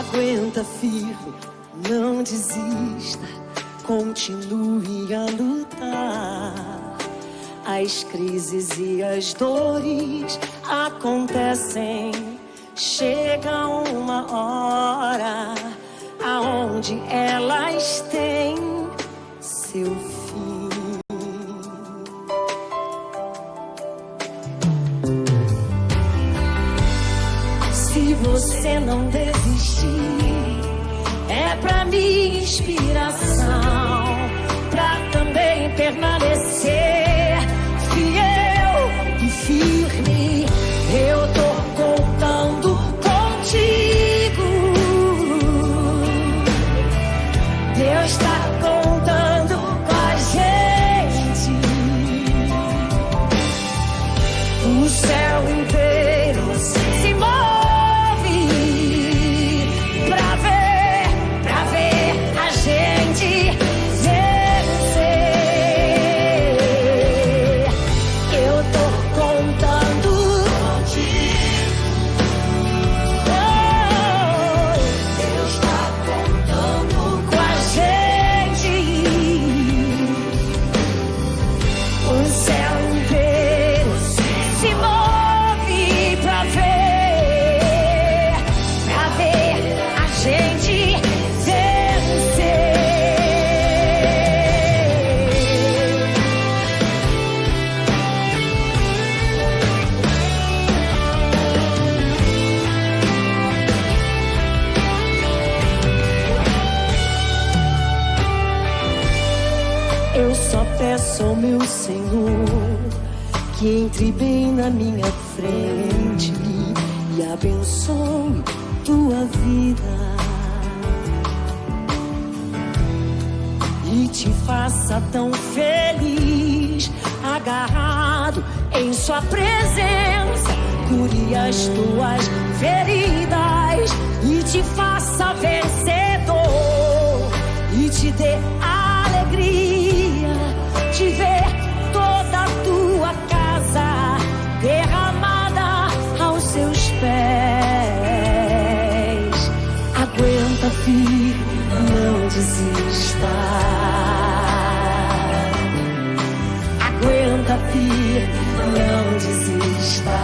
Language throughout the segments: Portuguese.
Aguenta firme, não desista, continue a lutar. As crises e as dores acontecem, chega uma hora aonde elas têm seu fim. Se você não desistir, é pra mim inspiração, pra também permanecer fiel e firme. Eu tô contando contigo, Deus tá contando com a gente. O céu inteiro se move pra ver a gente vencer. Eu tô contando contigo. Oh, Deus tá contando com a gente. O céu inteiro se move pra ver a gente vencer. Eu só peço ao meu Senhor que entre bem na minha frente e abençoe tua vida e te faça tão feliz, agarrado em sua presença. Cure as tuas feridas e te faça vencedor e te dê alegria de ver toda a tua casa derramada aos seus pés. Aguenta firme, não desista. Aguenta firme, não desista.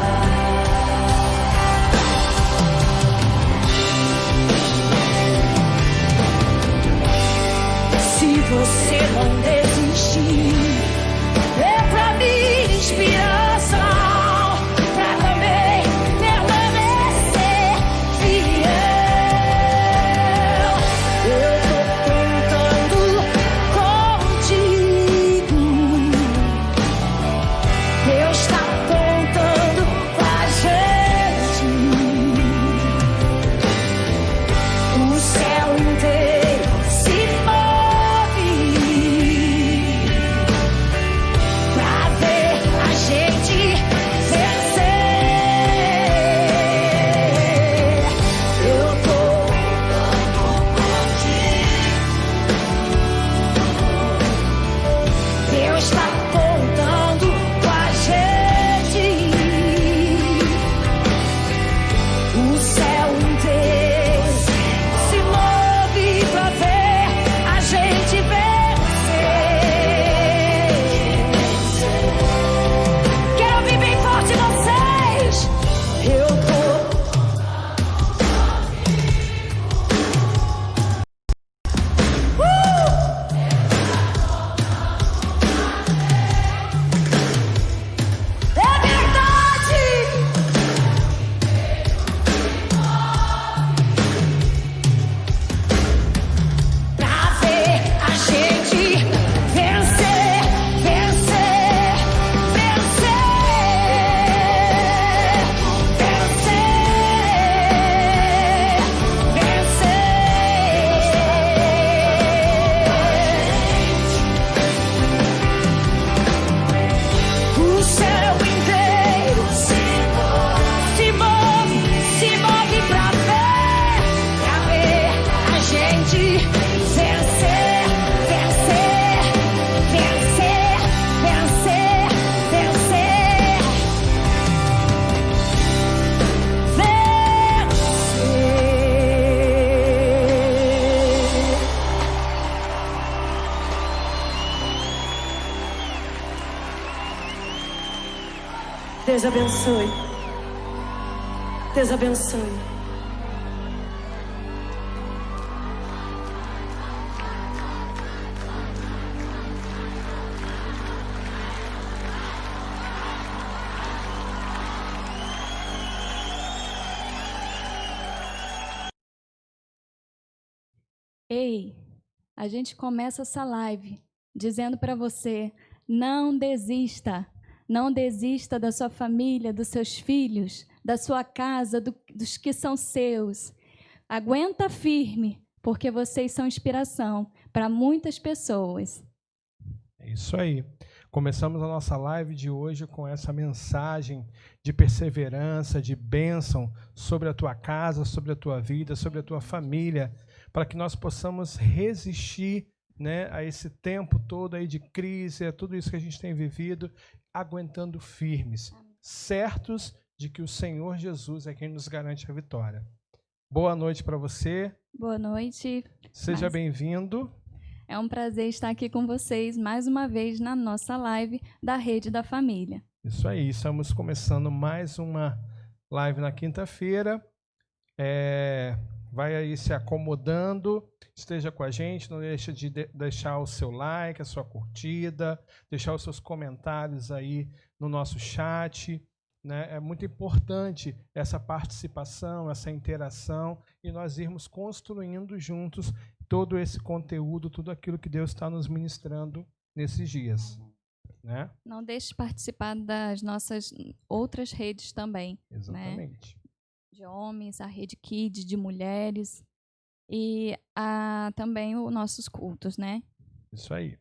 Se você não desistir, é pra mim inspiração, pra também permanecer fiel. Eu tô contando contigo, Deus abençoe. Deus abençoe. Ei, a gente começa essa live dizendo para você, não desista. Não desista da sua família, dos seus filhos, da sua casa, dos que são seus. Aguenta firme, porque vocês são inspiração para muitas pessoas. É isso aí. Começamos a nossa live de hoje com essa mensagem de perseverança, de bênção sobre a tua casa, sobre a tua vida, sobre a tua família, para que nós possamos resistir, né, a esse tempo todo aí de crise, a tudo isso que a gente tem vivido, aguentando firmes, certos de que o Senhor Jesus é quem nos garante a vitória. Boa noite para você. Boa noite. Seja bem-vindo. É um prazer estar aqui com vocês mais uma vez na nossa live da Rede da Família. Isso aí, estamos começando mais uma live na quinta-feira. Vai aí se acomodando, esteja com a gente, não deixe de deixar o seu like, a sua curtida, deixar os seus comentários aí no nosso chat, né? É muito importante essa participação, essa interação e nós irmos construindo juntos todo esse conteúdo, tudo aquilo que Deus está nos ministrando nesses dias, né? Não deixe de participar das nossas outras redes também. Exatamente. Né? De homens, a Rede Kids, de mulheres e também os nossos cultos, né? Isso aí.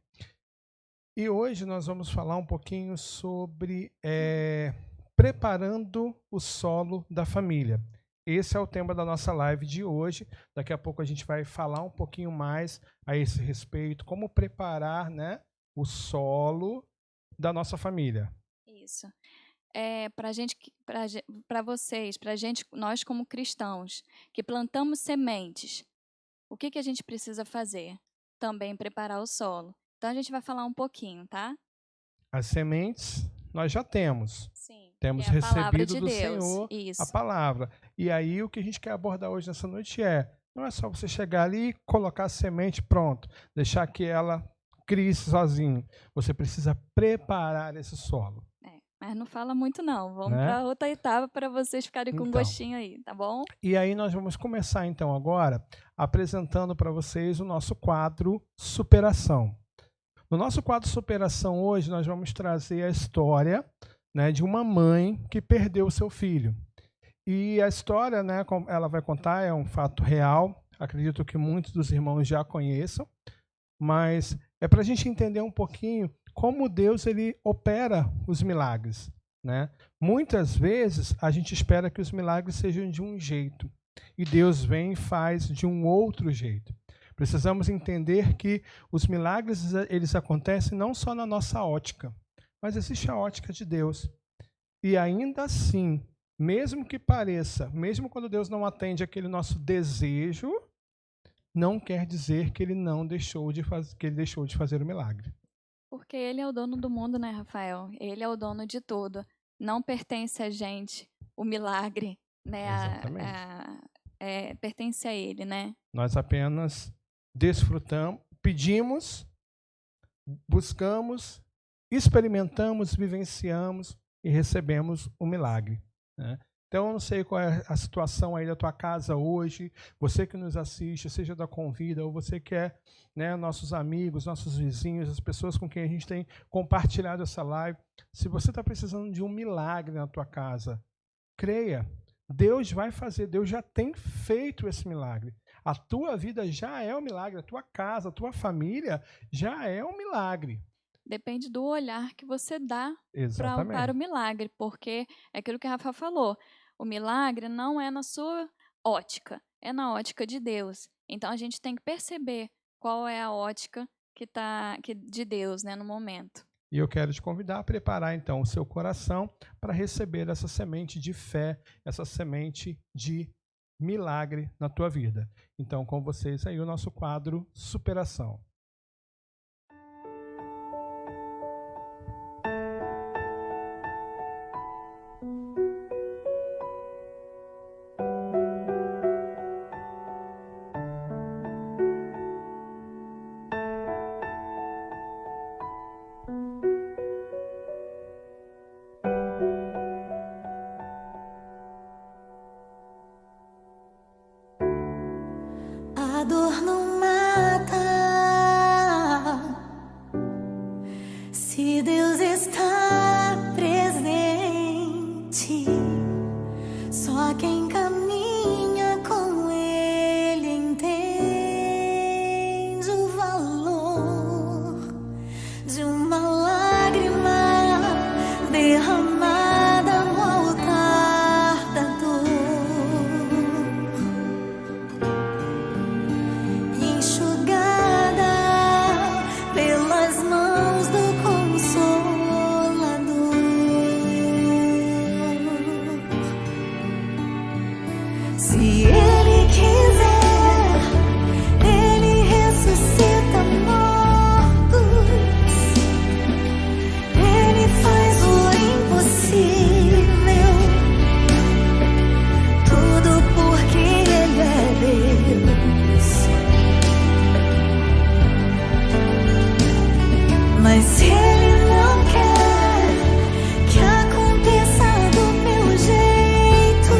E hoje nós vamos falar um pouquinho sobre preparando o solo da família. Esse é o tema da nossa live de hoje. Daqui a pouco a gente vai falar um pouquinho mais a esse respeito, como preparar, né, o solo da nossa família. Isso. Para vocês, para a gente, nós como cristãos, que plantamos sementes, o que a gente precisa fazer? Também preparar o solo. Então a gente vai falar um pouquinho, tá? As sementes nós já temos. Sim. Temos é a palavra recebido de do Deus. Senhor Isso. a palavra. E aí o que a gente quer abordar hoje nessa noite não é só você chegar ali, colocar a semente, pronto, deixar que ela crie sozinho. Você precisa preparar esse solo. Mas não fala muito não. Vamos, né, para outra etapa para vocês ficarem com gostinho aí, tá bom? E aí nós vamos começar então agora apresentando para vocês o nosso quadro Superação. No nosso quadro Superação hoje nós vamos trazer a história, né, de uma mãe que perdeu o seu filho. E a história, né, como ela vai contar, é um fato real. Acredito que muitos dos irmãos já conheçam, mas é para a gente entender um pouquinho como Deus ele opera os milagres, né? Muitas vezes a gente espera que os milagres sejam de um jeito e Deus vem e faz de um outro jeito. Precisamos entender que os milagres eles acontecem não só na nossa ótica, mas existe a ótica de Deus. E ainda assim, mesmo que pareça, mesmo quando Deus não atende aquele nosso desejo, não quer dizer que ele deixou de fazer o milagre. Porque ele é o dono do mundo, né, Rafael? Ele é o dono de tudo. Não pertence a gente o milagre, né? Exatamente. Pertence a ele, né? Nós apenas desfrutamos, pedimos, buscamos, experimentamos, vivenciamos e recebemos o milagre, né? Então, eu não sei qual é a situação aí da tua casa hoje, você que nos assiste, seja da Convida, ou você que é, né, nossos amigos, nossos vizinhos, as pessoas com quem a gente tem compartilhado essa live. Se você está precisando de um milagre na tua casa, creia, Deus vai fazer, Deus já tem feito esse milagre. A tua vida já é um milagre, a tua casa, a tua família já é um milagre. Depende do olhar que você dá Exatamente. para o milagre, porque é aquilo que a Rafa falou, o milagre não é na sua ótica, é na ótica de Deus. Então a gente tem que perceber qual é a ótica de Deus, né, no momento. E eu quero te convidar a preparar então o seu coração para receber essa semente de fé, essa semente de milagre na tua vida. Então, com vocês aí o nosso quadro Superação. Se Ele quiser, Ele ressuscita mortos. Ele faz o impossível. Tudo porque Ele é Deus. Mas se Ele não quer que aconteça do meu jeito,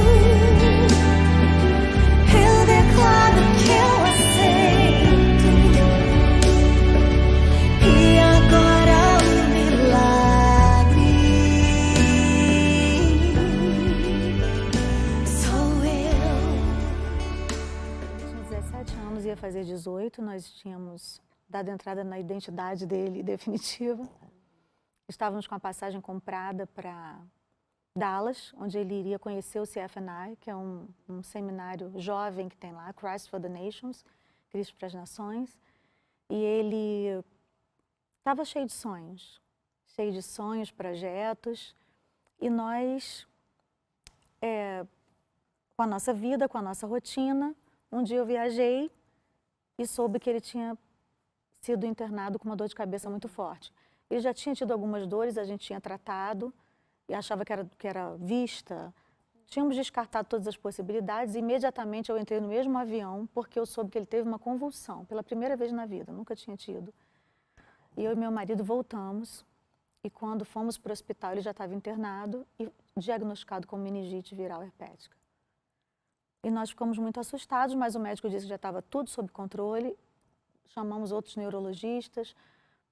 eu declaro que eu aceito. E agora o milagre sou eu. Tinha 17 anos, ia fazer 18, nós tínhamos dado entrada na identidade dele definitiva. Estávamos com a passagem comprada para Dallas, onde ele iria conhecer o CFNI, que é um seminário jovem que tem lá, Christ for the Nations, Cristo para as Nações. E ele estava cheio de sonhos, projetos. E nós, com a nossa vida, com a nossa rotina, um dia eu viajei e soube que ele tinha sido internado com uma dor de cabeça muito forte. Ele já tinha tido algumas dores, a gente tinha tratado e achava que era vista. Tínhamos descartado todas as possibilidades e imediatamente eu entrei no mesmo avião porque eu soube que ele teve uma convulsão, pela primeira vez na vida, nunca tinha tido. E eu e meu marido voltamos e quando fomos para o hospital ele já estava internado e diagnosticado com meningite viral herpética. E nós ficamos muito assustados, mas o médico disse que já estava tudo sob controle. Chamamos outros neurologistas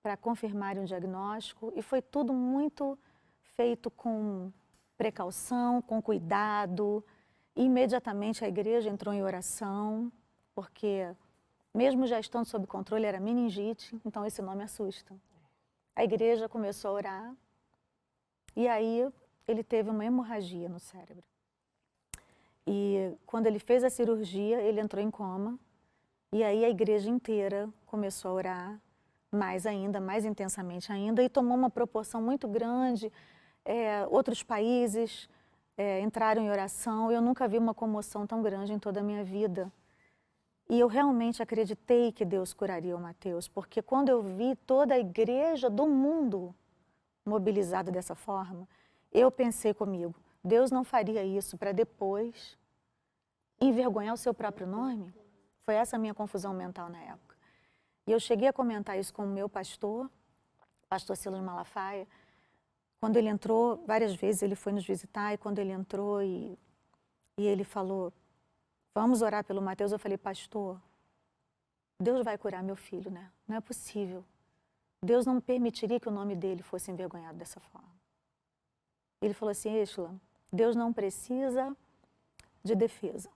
para confirmarem o diagnóstico e foi tudo muito feito com precaução, com cuidado. E imediatamente a igreja entrou em oração, porque mesmo já estando sob controle era meningite, então esse nome assusta. A igreja começou a orar e aí ele teve uma hemorragia no cérebro. E quando ele fez a cirurgia, ele entrou em coma. E aí a igreja inteira começou a orar mais ainda, mais intensamente ainda, e tomou uma proporção muito grande. Outros países entraram em oração. Eu nunca vi uma comoção tão grande em toda a minha vida. E eu realmente acreditei que Deus curaria o Mateus, porque quando eu vi toda a igreja do mundo mobilizada dessa forma, eu pensei comigo, Deus não faria isso para depois envergonhar o seu próprio nome? Foi essa a minha confusão mental na época. E eu cheguei a comentar isso com o meu pastor Silas Malafaia. Quando ele entrou, várias vezes ele foi nos visitar, e quando ele entrou e ele falou, vamos orar pelo Mateus, eu falei, pastor, Deus vai curar meu filho, né? Não é possível. Deus não permitiria que o nome dele fosse envergonhado dessa forma. Ele falou assim, Eshla, Deus não precisa de defesa.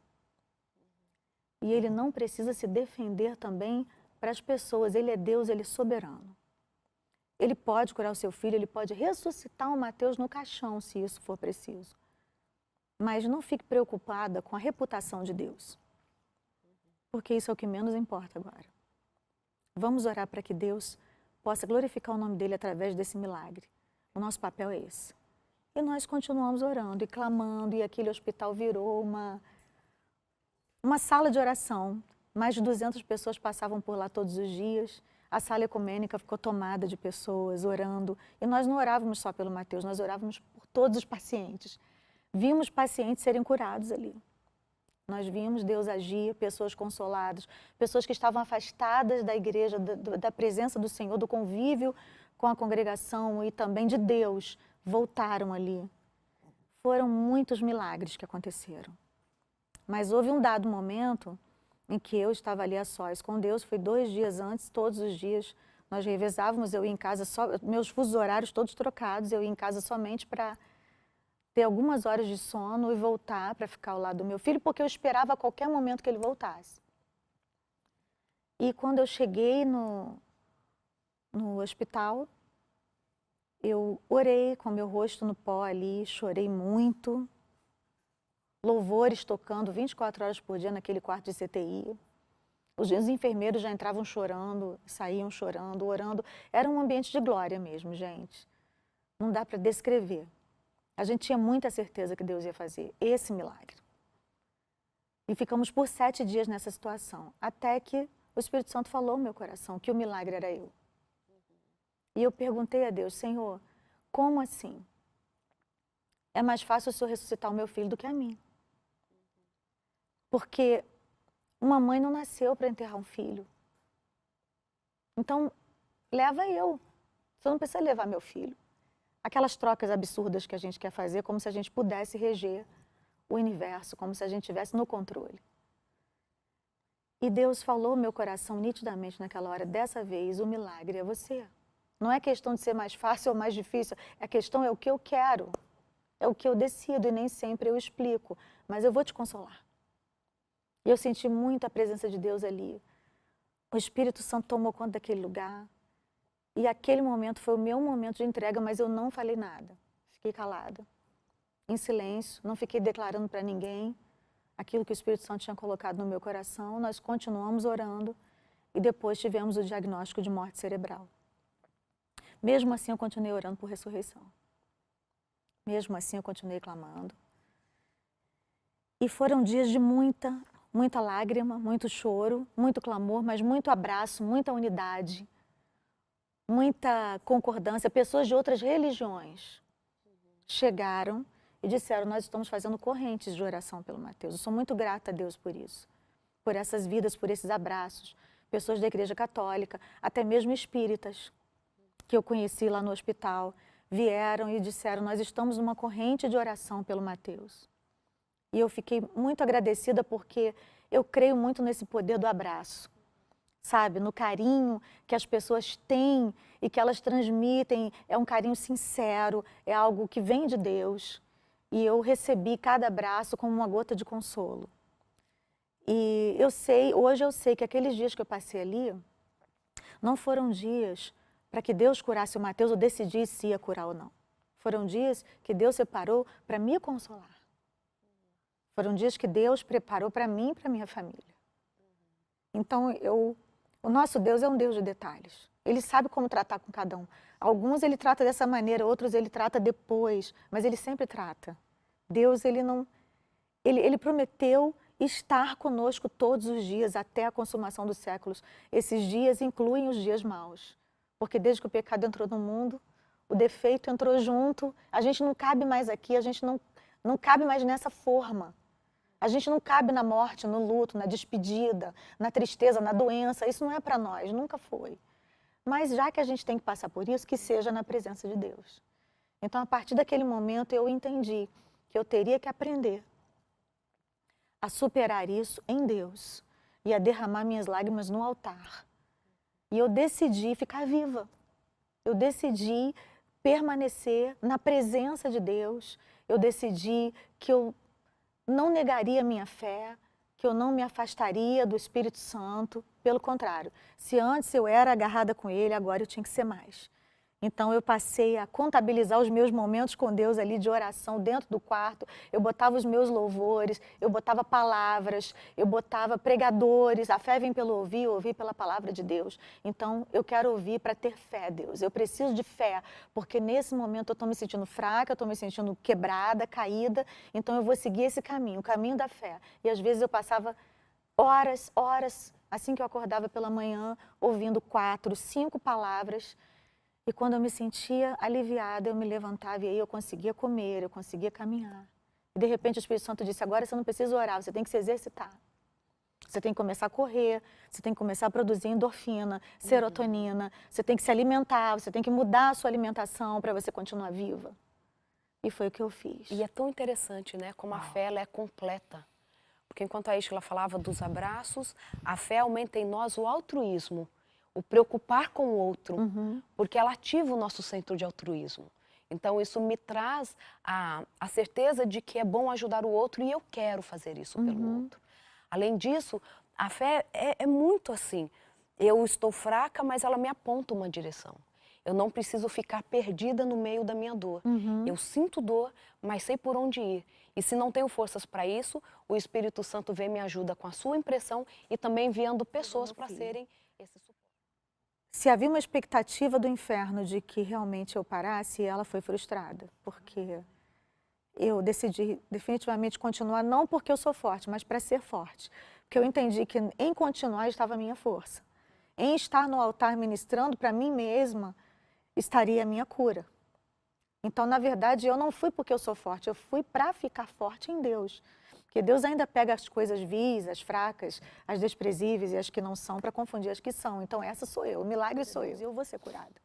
E Ele não precisa se defender também para as pessoas. Ele é Deus, Ele é soberano. Ele pode curar o seu filho, Ele pode ressuscitar o Mateus no caixão, se isso for preciso. Mas não fique preocupada com a reputação de Deus. Porque isso é o que menos importa agora. Vamos orar para que Deus possa glorificar o nome dEle através desse milagre. O nosso papel é esse. E nós continuamos orando e clamando, e aquele hospital virou uma sala de oração. Mais de 200 pessoas passavam por lá todos os dias. A sala ecumênica ficou tomada de pessoas orando. E nós não orávamos só pelo Mateus, nós orávamos por todos os pacientes. Vimos pacientes serem curados ali. Nós vimos Deus agir, pessoas consoladas, pessoas que estavam afastadas da igreja, da presença do Senhor, do convívio com a congregação e também de Deus, voltaram ali. Foram muitos milagres que aconteceram. Mas houve um dado momento em que eu estava ali a sós com Deus, foi 2 dias antes, todos os dias nós revezávamos, eu ia em casa, meus fusos horários todos trocados, eu ia em casa somente para ter algumas horas de sono e voltar para ficar ao lado do meu filho, porque eu esperava a qualquer momento que ele voltasse. E quando eu cheguei no hospital, eu orei com meu rosto no pó ali, chorei muito, louvores tocando 24 horas por dia naquele quarto de CTI. Os enfermeiros já entravam chorando, saíam chorando, orando. Era um ambiente de glória mesmo, gente. Não dá para descrever. A gente tinha muita certeza que Deus ia fazer esse milagre. E ficamos por 7 dias nessa situação, até que o Espírito Santo falou no meu coração que o milagre era eu. E eu perguntei a Deus, Senhor, como assim? É mais fácil o Senhor ressuscitar o meu filho do que a mim. Porque uma mãe não nasceu para enterrar um filho. Então, leva eu. Você não precisa levar meu filho. Aquelas trocas absurdas que a gente quer fazer, como se a gente pudesse reger o universo, como se a gente estivesse no controle. E Deus falou no meu coração nitidamente naquela hora, dessa vez o milagre é você. Não é questão de ser mais fácil ou mais difícil, a questão é o que eu quero, é o que eu decido e nem sempre eu explico, mas eu vou te consolar. E eu senti muito a presença de Deus ali. O Espírito Santo tomou conta daquele lugar e aquele momento foi o meu momento de entrega, mas eu não falei nada, fiquei calada, em silêncio, não fiquei declarando para ninguém aquilo que o Espírito Santo tinha colocado no meu coração. Nós continuamos orando e depois tivemos o diagnóstico de morte cerebral. Mesmo assim, eu continuei orando por ressurreição. Mesmo assim, eu continuei clamando. E foram dias de muita lágrima, muito choro, muito clamor, mas muito abraço, muita unidade, muita concordância. Pessoas de outras religiões chegaram e disseram, nós estamos fazendo correntes de oração pelo Mateus. Eu sou muito grata a Deus por isso, por essas vidas, por esses abraços. Pessoas da Igreja Católica, até mesmo espíritas, que eu conheci lá no hospital, vieram e disseram, nós estamos numa corrente de oração pelo Mateus. E eu fiquei muito agradecida porque eu creio muito nesse poder do abraço, sabe? No carinho que as pessoas têm e que elas transmitem, é um carinho sincero, é algo que vem de Deus. E eu recebi cada abraço como uma gota de consolo. E hoje eu sei que aqueles dias que eu passei ali, não foram dias para que Deus curasse o Mateus ou decidisse se ia curar ou não. Foram dias que Deus separou para me consolar. Foram dias que Deus preparou para mim e para minha família. Então, o nosso Deus é um Deus de detalhes. Ele sabe como tratar com cada um. Alguns ele trata dessa maneira, outros ele trata depois, mas ele sempre trata. Deus, ele prometeu estar conosco todos os dias, até a consumação dos séculos. Esses dias incluem os dias maus. Porque desde que o pecado entrou no mundo, o defeito entrou junto, a gente não cabe mais aqui, a gente não cabe mais nessa forma. A gente não cabe na morte, no luto, na despedida, na tristeza, na doença. Isso não é para nós, nunca foi. Mas já que a gente tem que passar por isso, que seja na presença de Deus. Então, a partir daquele momento, eu entendi que eu teria que aprender a superar isso em Deus e a derramar minhas lágrimas no altar. E eu decidi ficar viva. Eu decidi permanecer na presença de Deus. Eu decidi que eu não negaria minha fé, que eu não me afastaria do Espírito Santo. Pelo contrário, se antes eu era agarrada com Ele, agora eu tinha que ser mais. Então eu passei a contabilizar os meus momentos com Deus ali de oração dentro do quarto. Eu botava os meus louvores, eu botava palavras, eu botava pregadores. A fé vem pelo ouvir, ouvir pela palavra de Deus. Então eu quero ouvir para ter fé, Deus. Eu preciso de fé, porque nesse momento eu estou me sentindo fraca, eu estou me sentindo quebrada, caída. Então eu vou seguir esse caminho, o caminho da fé. E às vezes eu passava horas, assim que eu acordava pela manhã, ouvindo 4, 5 palavras. E quando eu me sentia aliviada, eu me levantava e aí eu conseguia comer, eu conseguia caminhar. E de repente o Espírito Santo disse, agora você não precisa orar, você tem que se exercitar. Você tem que começar a correr, você tem que começar a produzir endorfina, serotonina, você tem que se alimentar, você tem que mudar a sua alimentação para você continuar viva. E foi o que eu fiz. E é tão interessante, né? Como a fé ela é completa. Porque enquanto a Isla falava dos abraços, a fé aumenta em nós o altruísmo. O preocupar com o outro, porque ela ativa o nosso centro de altruísmo. Então, isso me traz a certeza de que é bom ajudar o outro e eu quero fazer isso pelo outro. Além disso, a fé é muito assim. Eu estou fraca, mas ela me aponta uma direção. Eu não preciso ficar perdida no meio da minha dor. Eu sinto dor, mas sei por onde ir. E se não tenho forças para isso, o Espírito Santo vem e me ajuda com a sua impressão e também enviando pessoas para serem esse suporte. Se havia uma expectativa do inferno de que realmente eu parasse, ela foi frustrada, porque eu decidi definitivamente continuar, não porque eu sou forte, mas para ser forte. Porque eu entendi que em continuar estava a minha força. Em estar no altar ministrando, para mim mesma, estaria a minha cura. Então, na verdade, eu não fui porque eu sou forte, eu fui para ficar forte em Deus. Porque Deus ainda pega as coisas vis, as fracas, as desprezíveis e as que não são para confundir as que são. Então, essa sou eu, o milagre sou eu, e eu vou ser curada.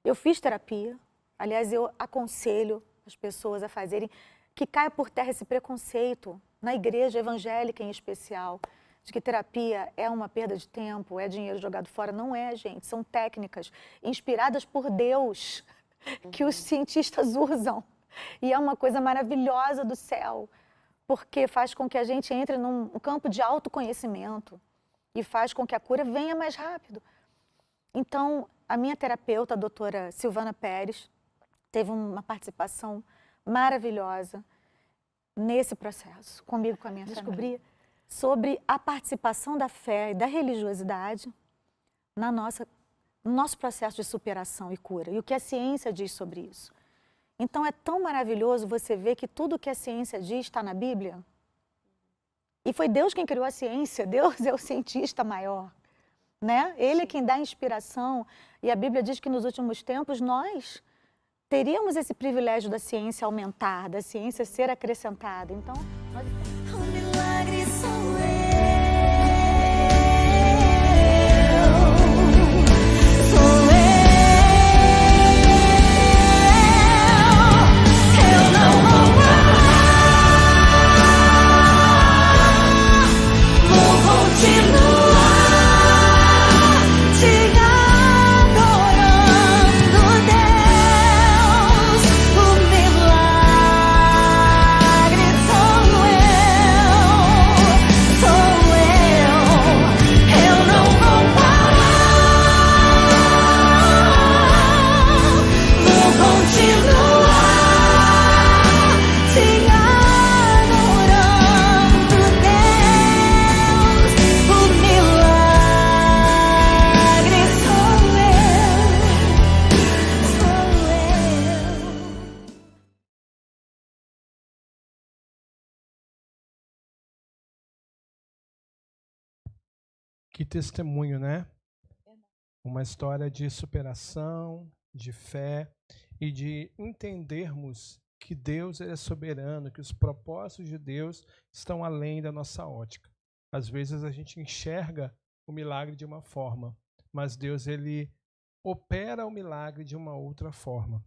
Eu fiz terapia, aliás, eu aconselho as pessoas a fazerem, que caia por terra esse preconceito, na igreja evangélica em especial, de que terapia é uma perda de tempo, é dinheiro jogado fora. Não é, gente, são técnicas inspiradas por Deus, que os cientistas usam. E é uma coisa maravilhosa do céu, porque faz com que a gente entre num campo de autoconhecimento e faz com que a cura venha mais rápido. Então, a minha terapeuta, a doutora Silvana Pérez, teve uma participação maravilhosa nesse processo, comigo, com a minha família. Descobri sobre a participação da fé e da religiosidade no nosso processo de superação e cura, e o que a ciência diz sobre isso. Então, é tão maravilhoso você ver que tudo o que a ciência diz está na Bíblia. E foi Deus quem criou a ciência, Deus é o cientista maior, né? Ele é quem dá inspiração, e a Bíblia diz que nos últimos tempos nós teríamos esse privilégio da ciência aumentar, da ciência ser acrescentada. Então, nós... O milagre sou eu. Que testemunho, né? Uma história de superação, de fé e de entendermos que Deus é soberano, que os propósitos de Deus estão além da nossa ótica. Às vezes a gente enxerga o milagre de uma forma, mas Deus ele opera o milagre de uma outra forma.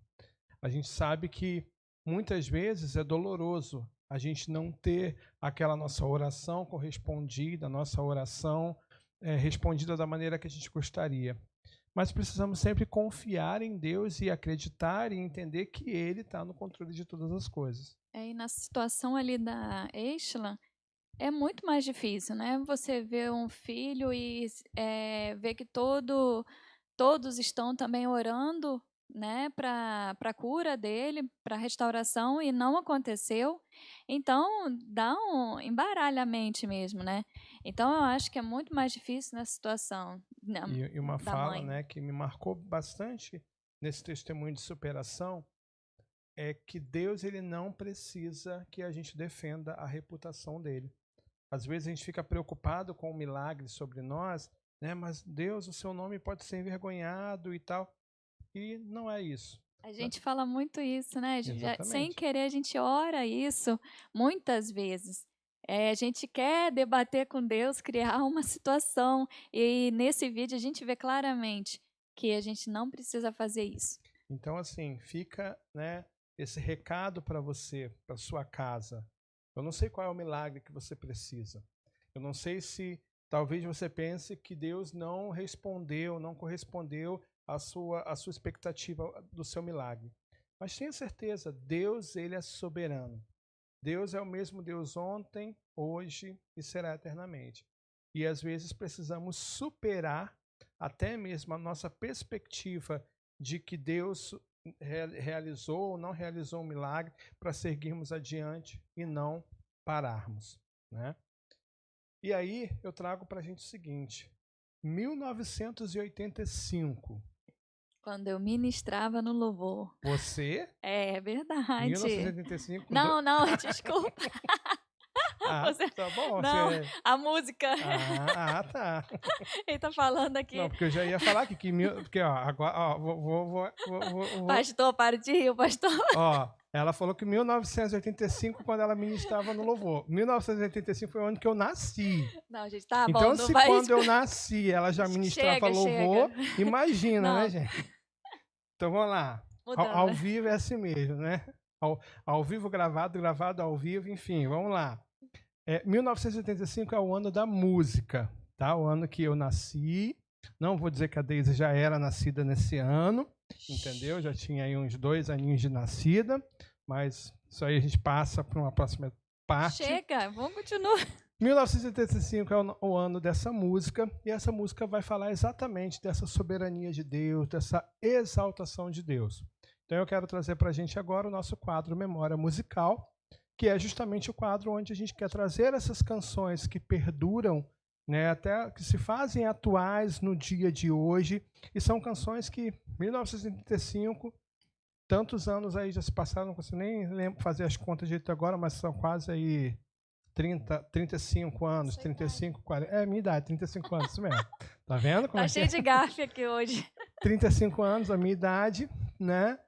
A gente sabe que muitas vezes é doloroso a gente não ter aquela nossa oração correspondida, a nossa oração respondida da maneira que a gente gostaria. Mas precisamos sempre confiar em Deus e acreditar e entender que Ele está no controle de todas as coisas. E na situação ali da Estela, é muito mais difícil, né? Você vê um filho e vê que todos estão também orando, né, para a cura dele, para a restauração, e não aconteceu. Então, embaralha a mente mesmo, né? Então, eu acho que é muito mais difícil nessa situação. E uma da fala, mãe. né, que me marcou bastante nesse testemunho de superação é que Deus ele não precisa que a gente defenda a reputação dele. Às vezes a gente fica preocupado com o milagre sobre nós, né, mas Deus, o seu nome pode ser envergonhado e tal. E não é isso. A gente fala muito isso, né? Sem Exatamente. querer, a gente ora isso muitas vezes. A gente quer debater com Deus, criar uma situação. E nesse vídeo a gente vê claramente que a gente não precisa fazer isso. Então, assim, fica, né, esse recado para você, para sua casa. Eu não sei qual é o milagre que você precisa. Eu não sei se talvez você pense que Deus não respondeu, não correspondeu à sua expectativa do seu milagre. Mas tenha certeza, Deus ele é soberano. Deus é o mesmo Deus ontem, hoje e será eternamente. E às vezes precisamos superar até mesmo a nossa perspectiva de que Deus realizou ou não realizou um milagre para seguirmos adiante e não pararmos, né? E aí eu trago para a gente o seguinte, 1985. Quando eu ministrava no louvor. Você? É verdade. 1985? Não, desculpa. Você- Tá bom. Não, Você... a música. Tá. Ele tá falando aqui. Não, porque eu já ia falar aqui porque, ó, agora, ó, vou. Pastor, para de rir, pastor. Ó, ela falou que 1985, quando ela ministrava no louvor. 1985 foi o ano que eu nasci. Não, gente, tá bom. Então, não se vai... quando eu nasci ela já ministrava louvor, imagina, Não. né, gente? Então, vamos lá. Mudando, Ao né? vivo é assim mesmo, né? Ao vivo, gravado ao vivo, enfim, vamos lá. 1985 é o ano da música, tá? O ano que eu nasci. Não vou dizer que a Deise já era nascida nesse ano, entendeu? Já tinha aí uns 2 aninhos de nascida, mas isso aí a gente passa para uma próxima parte. Chega, vamos continuar. 1985 é o ano dessa música, e essa música vai falar exatamente dessa soberania de Deus, dessa exaltação de Deus. Então eu quero trazer para a gente agora o nosso quadro Memória Musical, que é justamente o quadro onde a gente quer trazer essas canções que perduram, né, até que se fazem atuais no dia de hoje, e são canções que 1985, tantos anos aí já se passaram, não consigo nem fazer as contas direito agora, mas são quase aí 35 anos, 35, 40. É, minha idade, 35 anos, isso mesmo. Tá vendo? Como Tá é que cheio de gafe aqui hoje. 35 anos, a minha idade, né?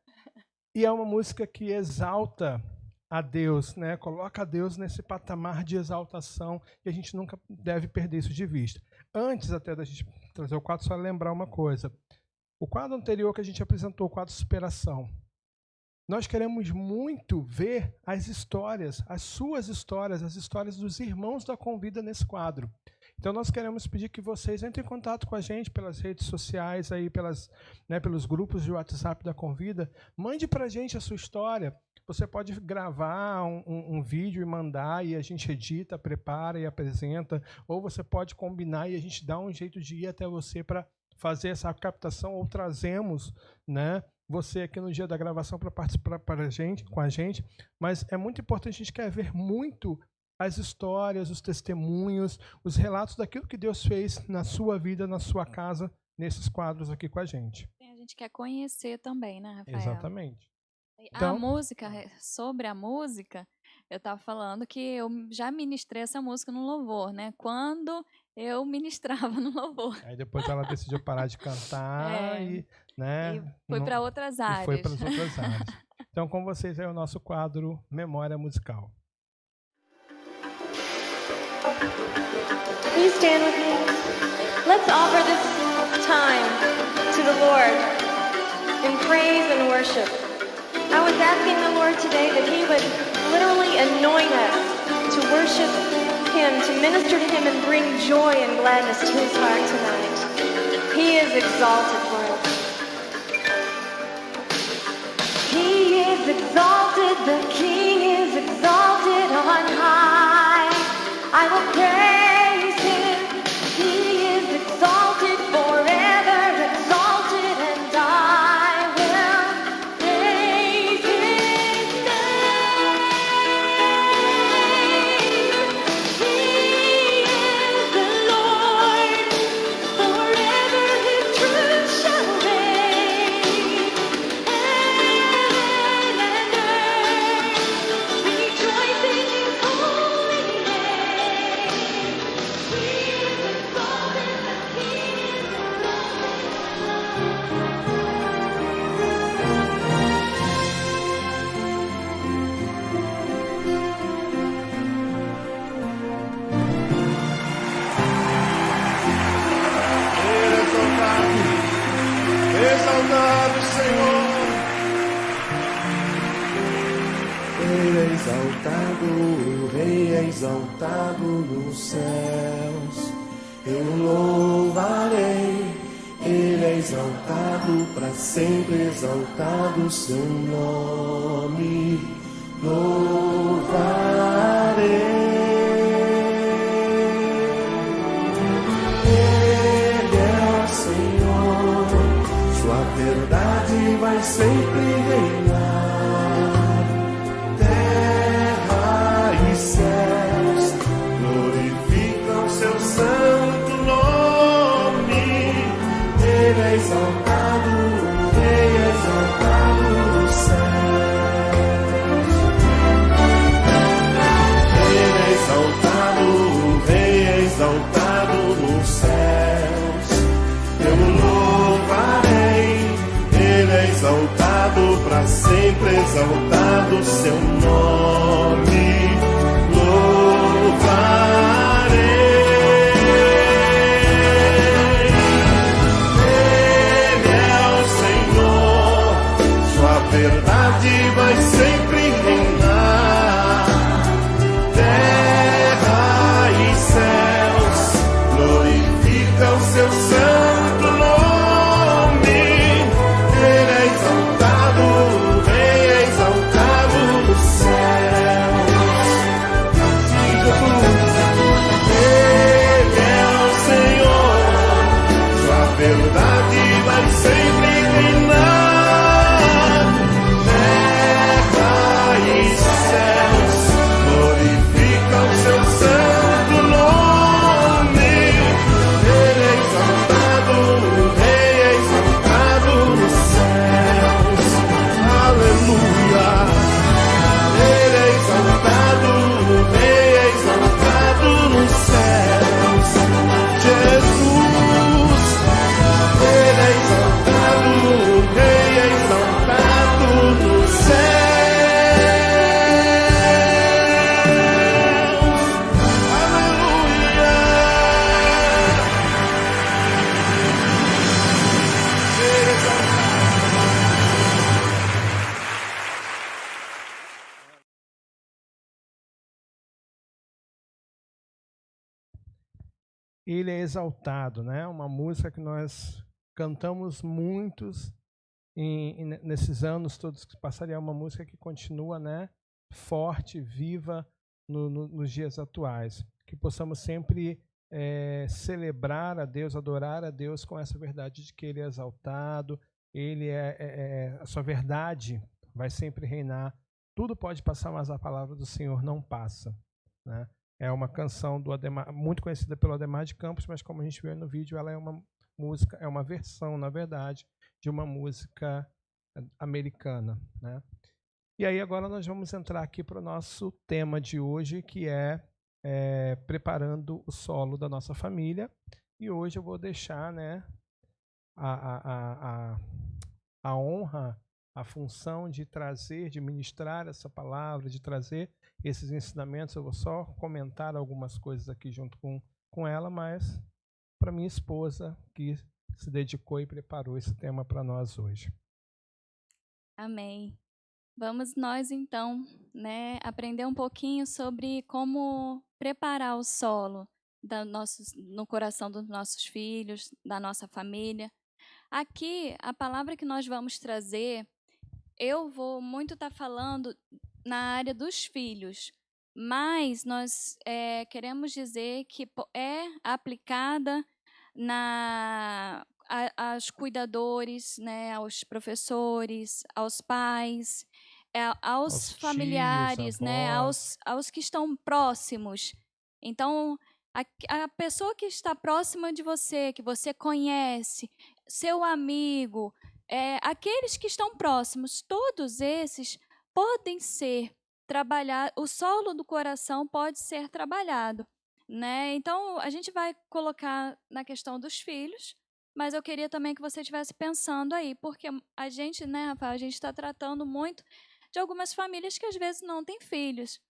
E é uma música que exalta a Deus, né? Coloca a Deus nesse patamar de exaltação, e a gente nunca deve perder isso de vista. Antes até da gente trazer o quadro, só lembrar uma coisa. O quadro anterior que a gente apresentou, o quadro Superação, nós queremos muito ver as histórias, as suas histórias, as histórias dos irmãos da Convida nesse quadro. Então nós queremos pedir que vocês entrem em contato com a gente pelas redes sociais, aí, pelos grupos de WhatsApp da Convida. Mande para a gente a sua história. Você pode gravar um vídeo e mandar, e a gente edita, prepara e apresenta. Ou você pode combinar e a gente dá um jeito de ir até você para fazer essa captação, ou trazemos, né, você aqui no dia da gravação para participar com a gente, mas é muito importante, a gente quer ver muito as histórias, os testemunhos, os relatos daquilo que Deus fez na sua vida, na sua casa, nesses quadros aqui com a gente. A gente quer conhecer também, né, Rafael? Exatamente. A música, sobre a música, eu estava falando que eu já ministrei essa música no louvor, né? Quando eu ministrava no louvor. Aí depois ela decidiu parar de cantar e, né, E foi para outras áreas. E foi para as outras áreas. Então, com vocês é o nosso quadro Memória Musical. Please stand with me. Let's offer this time to the Lord in praise and worship. I was asking the Lord today that He would literally anoint us to worship Him, to minister to Him and bring joy and gladness to His heart tonight. He is exalted for us. He is exalted, the King is exalted on high. I will praise Him. He is exalted forever, exalted, and I will praise His name. He is the Lord, forever His truth shall reign. Heaven and earth rejoice in His holy name. He is exalted, the King is Exaltado, Senhor. Ele é exaltado, o Rei é exaltado nos céus. Eu louvarei, Ele é exaltado, para sempre exaltado o seu nome. Ele é o Senhor, sua verdade vai sempre reinar. Terra e céus glorificam seu santo nome. Ele é exaltado, sempre exaltado seu nome. Louvarei. Ele é o Senhor, sua verdade vai sempre reinar. Terra e céus glorificam seu santo nome. Ele é exaltado, o Rei é exaltado nos céus. Sim, Jesus. Ele é o Senhor, sua verdade vai sempre reinar. Terra e céus glorificam seu santo nome. Ele é exaltado, o Rei é exaltado nos céus. Aleluia. Ele é exaltado, o Rei é exaltado nos céus. Jesus. Ele é exaltado, o Rei é exaltado nos céus. Aleluia. Ele é Ele é exaltado, né? Uma música que nós cantamos muitos nesses anos todos que passaria, é uma música que continua, né, forte, viva nos dias atuais. Que possamos sempre celebrar a Deus, adorar a Deus com essa verdade de que Ele é exaltado, Ele a sua verdade vai sempre reinar. Tudo pode passar, mas a palavra do Senhor não passa, né? É uma canção do Ademar, muito conhecida pelo Ademar de Campos, mas como a gente viu no vídeo, ela é uma música, é uma versão, na verdade, de uma música americana, né? E aí agora nós vamos entrar aqui para o nosso tema de hoje, que é preparando o solo da nossa família. E hoje eu vou deixar, né, a honra, a função de trazer, de ministrar essa palavra, de trazer esses ensinamentos. Eu vou só comentar algumas coisas aqui junto com ela, mas para minha esposa, que se dedicou e preparou esse tema para nós hoje. Amém. Vamos nós, então, né, aprender um pouquinho sobre como preparar o solo no coração dos nossos filhos, da nossa família. Aqui, a palavra que nós vamos trazer, eu vou muito estar falando na área dos filhos, mas nós queremos dizer que é aplicada aos cuidadores, né, aos professores, aos pais, aos familiares, tios, né, avós. aos que estão próximos. Então, a pessoa que está próxima de você, que você conhece, seu amigo, aqueles que estão próximos, todos esses podem ser trabalhados, o solo do coração pode ser trabalhado, né? Então, a gente vai colocar na questão dos filhos, mas eu queria também que você estivesse pensando aí, porque a gente, né, Rafael, a gente está tratando muito de algumas famílias que às vezes não têm filhos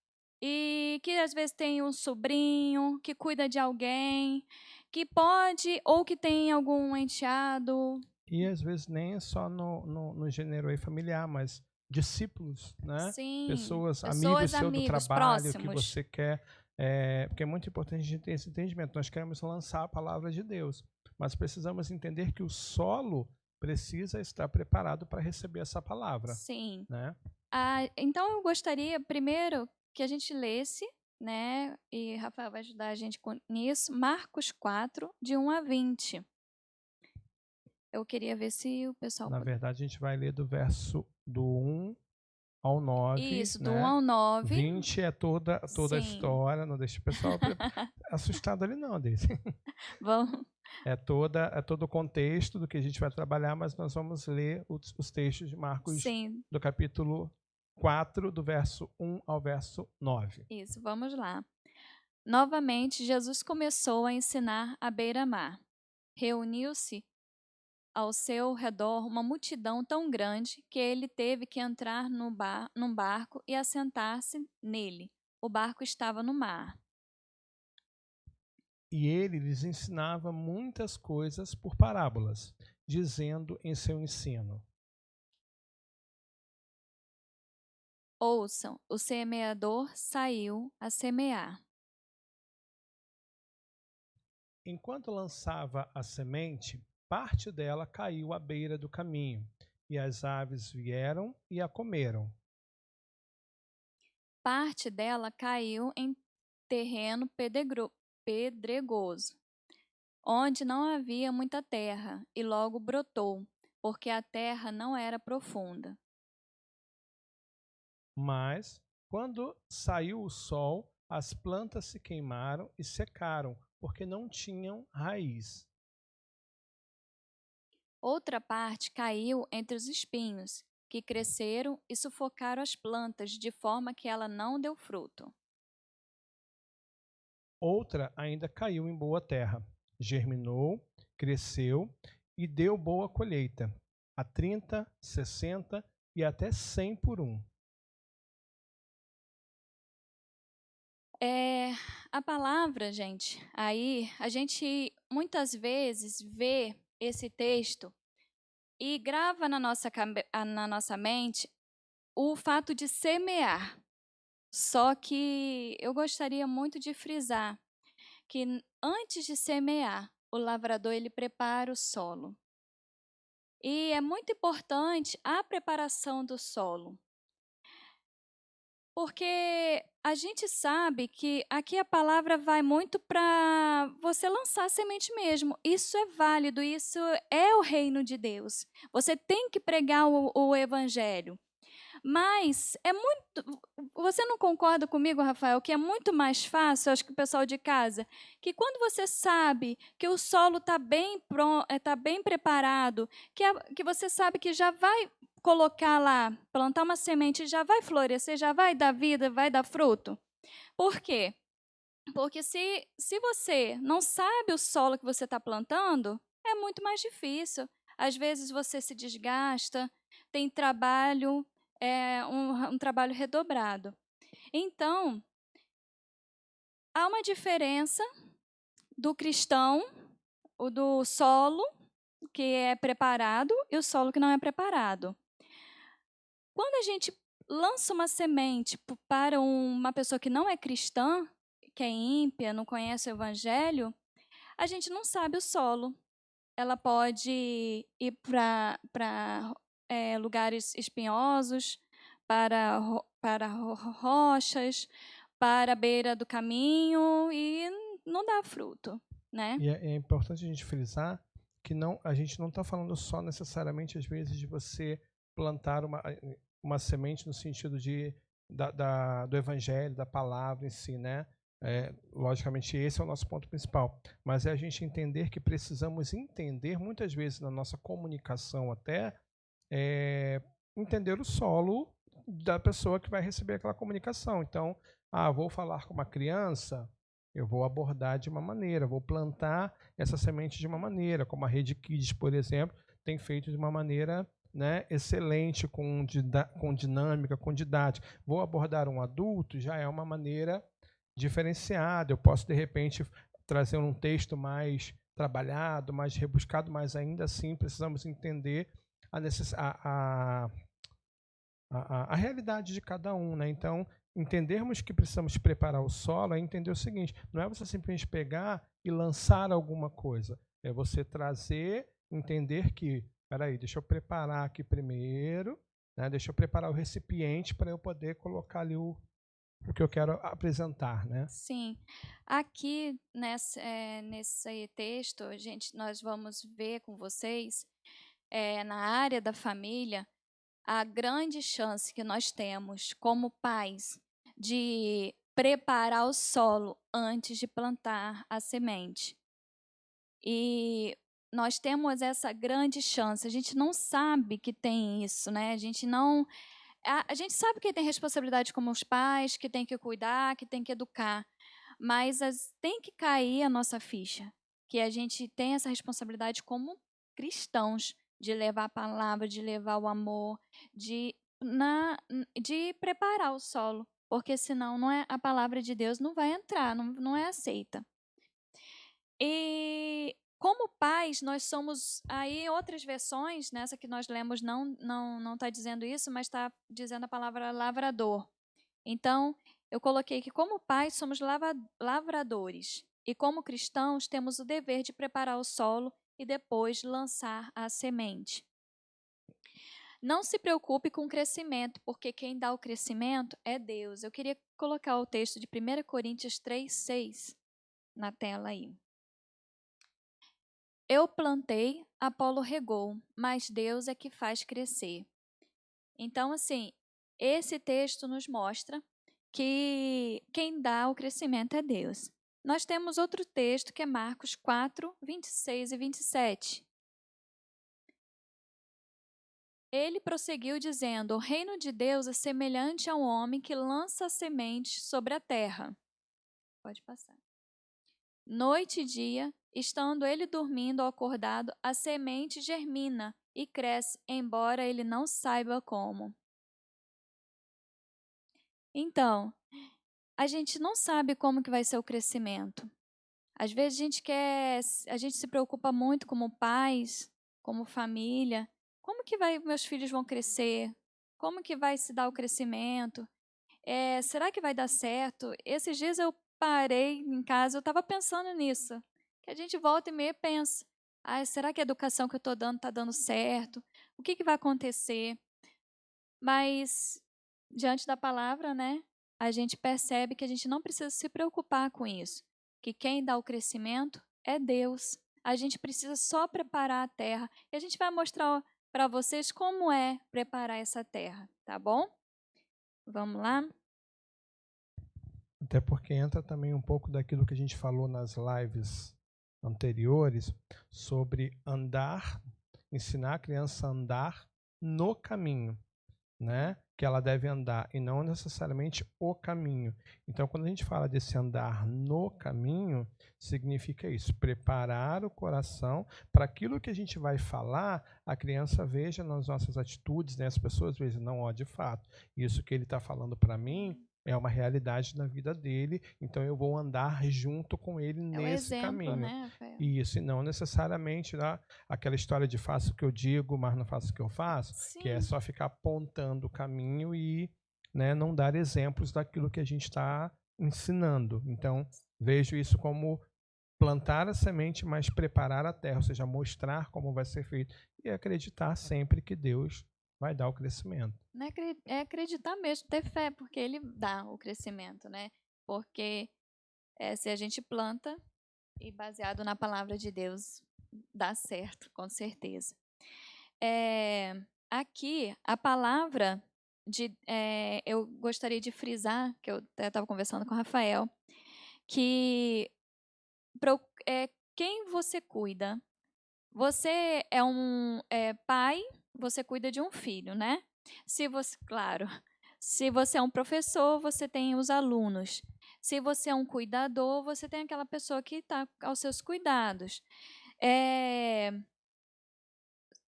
e que às vezes tem um sobrinho que cuida de alguém, que pode, ou que tem algum enteado. E às vezes nem é só no gênero aí familiar, mas discípulos, né? Sim, Pessoas, amigos seu do trabalho, que próximos. você quer. Porque é muito importante a gente ter esse entendimento. Nós queremos lançar a palavra de Deus, mas precisamos entender que o solo precisa estar preparado para receber essa palavra. Sim. Né? Então eu gostaria primeiro que a gente lesse, né? E Rafael vai ajudar a gente nisso. Marcos 4, de 1 a 20. Eu queria ver se o pessoal... Na verdade, a gente vai ler do verso do 1 ao 9. Isso, do né? 1 ao 9. 20 é toda a Sim. história. Não deixe o pessoal assustado ali, não, desse. Vamos. É todo o contexto do que a gente vai trabalhar, mas nós vamos ler os textos de Marcos, Sim. do capítulo 4, do verso 1 ao verso 9. Isso, vamos lá. Novamente, Jesus começou a ensinar à beira-mar. Reuniu-se ao seu redor uma multidão tão grande que ele teve que entrar num barco e assentar-se nele. O barco estava no mar. E ele lhes ensinava muitas coisas por parábolas, dizendo em seu ensino: Ouçam, o semeador saiu a semear. Enquanto lançava a semente, parte dela caiu à beira do caminho, e as aves vieram e a comeram. Parte dela caiu em terreno pedregoso, onde não havia muita terra, e logo brotou, porque a terra não era profunda. Mas, quando saiu o sol, as plantas se queimaram e secaram, porque não tinham raiz. Outra parte caiu entre os espinhos, que cresceram e sufocaram as plantas, de forma que ela não deu fruto. Outra ainda caiu em boa terra, germinou, cresceu e deu boa colheita, a 30, 60 e até 100 por um. A palavra, gente, aí a gente muitas vezes vê esse texto e grava na nossa mente o fato de semear. Só que eu gostaria muito de frisar que antes de semear, o lavrador ele prepara o solo. E é muito importante a preparação do solo. Porque a gente sabe que aqui a palavra vai muito para você lançar a semente mesmo. Isso é válido, isso é o reino de Deus. Você tem que pregar o evangelho. Mas é muito. Você não concorda comigo, Rafael, que é muito mais fácil, acho que o pessoal de casa, que quando você sabe que o solo está bem, tá bem preparado, que você sabe que já vai colocar lá, plantar uma semente, já vai florescer, já vai dar vida, vai dar fruto. Por quê? Porque se você não sabe o solo que você está plantando, é muito mais difícil. Às vezes você se desgasta, tem trabalho, um trabalho redobrado. Então, há uma diferença do cristão, o do solo que é preparado e o solo que não é preparado. Quando a gente lança uma semente para uma pessoa que não é cristã, que é ímpia, não conhece o evangelho, a gente não sabe o solo. Ela pode ir para lugares espinhosos, para rochas, para a beira do caminho e não dá fruto, né? E é importante a gente frisar que a gente não está falando só necessariamente, às vezes, de você plantar uma semente no sentido do evangelho, da palavra em si, né? Logicamente, esse é o nosso ponto principal. Mas é a gente entender que precisamos entender, muitas vezes, na nossa comunicação até, entender o solo da pessoa que vai receber aquela comunicação. Então, vou falar com uma criança, eu vou abordar de uma maneira, vou plantar essa semente de uma maneira, como a Rede Kids, por exemplo, tem feito de uma maneira, né, excelente, com dinâmica, com didática. Vou abordar um adulto, já é uma maneira diferenciada. Eu posso, de repente, trazer um texto mais trabalhado, mais rebuscado, mas ainda assim precisamos entender a realidade de cada um, né? Então, entendermos que precisamos preparar o solo é entender o seguinte: não é você simplesmente pegar e lançar alguma coisa, é você trazer, entender que, peraí, deixa eu preparar aqui primeiro, né? Deixa eu preparar o recipiente para eu poder colocar ali o que eu quero apresentar, né? Sim. Aqui nesse texto, nós vamos ver com vocês, na área da família, a grande chance que nós temos como pais de preparar o solo antes de plantar a semente. E nós temos essa grande chance. A gente não sabe que tem isso, né? A gente sabe que tem responsabilidade como os pais, que tem que cuidar, que tem que educar, mas tem que cair a nossa ficha, que a gente tem essa responsabilidade como cristãos, de levar a palavra, de levar o amor, de preparar o solo, porque senão a palavra de Deus não vai entrar, não é aceita. E como pais, nós somos, aí outras versões, nessa que nós lemos não está dizendo isso, mas está dizendo a palavra lavrador. Então, eu coloquei que como pais somos lavradores e como cristãos temos o dever de preparar o solo e depois lançar a semente. Não se preocupe com o crescimento, porque quem dá o crescimento é Deus. Eu queria colocar o texto de 1 Coríntios 3:6 na tela aí. Eu plantei, Apolo regou, mas Deus é que faz crescer. Então, assim, esse texto nos mostra que quem dá o crescimento é Deus. Nós temos outro texto que é Marcos 4, 26 e 27. Ele prosseguiu dizendo: o reino de Deus é semelhante a um homem que lança sementes sobre a terra. Pode passar. Noite e dia, estando ele dormindo ou acordado, a semente germina e cresce, embora ele não saiba como. Então, a gente não sabe como que vai ser o crescimento. Às vezes a gente se preocupa muito como pais, como família. Como que meus filhos vão crescer? Como que vai se dar o crescimento? Será que vai dar certo? Esses dias eu parei em casa, eu estava pensando nisso. Que a gente volta e meia pensa. Será que a educação que eu estou dando está dando certo? O que vai acontecer? Mas, diante da palavra, né, a gente percebe que a gente não precisa se preocupar com isso. Que quem dá o crescimento é Deus. A gente precisa só preparar a terra. E a gente vai mostrar para vocês como é preparar essa terra, tá bom? Vamos lá? Até porque entra também um pouco daquilo que a gente falou nas lives anteriores sobre andar, ensinar a criança a andar no caminho, né? Que ela deve andar e não necessariamente o caminho. Então, quando a gente fala desse andar no caminho, significa isso, preparar o coração para aquilo que a gente vai falar, a criança veja nas nossas atitudes, né? As pessoas vejam, não, de fato, isso que ele está falando para mim é uma realidade na vida dele, então eu vou andar junto com ele nesse exemplo, caminho. Né, Rafael? Isso, e não necessariamente aquela história de faço o que eu digo, mas não faço o que eu faço, Sim. que é só ficar apontando o caminho e, né, não dar exemplos daquilo que a gente está ensinando. Então, vejo isso como plantar a semente, mas preparar a terra, ou seja, mostrar como vai ser feito e acreditar sempre que Deus vai dar o crescimento. É acreditar mesmo, ter fé, porque Ele dá o crescimento, né? Porque se a gente planta e baseado na palavra de Deus, dá certo, com certeza. Aqui, a palavra eu gostaria de frisar, que eu até estava conversando com o Rafael, que quem você cuida? Você é um pai, você cuida de um filho, né? Claro, se você é um professor, você tem os alunos. Se você é um cuidador, você tem aquela pessoa que está aos seus cuidados.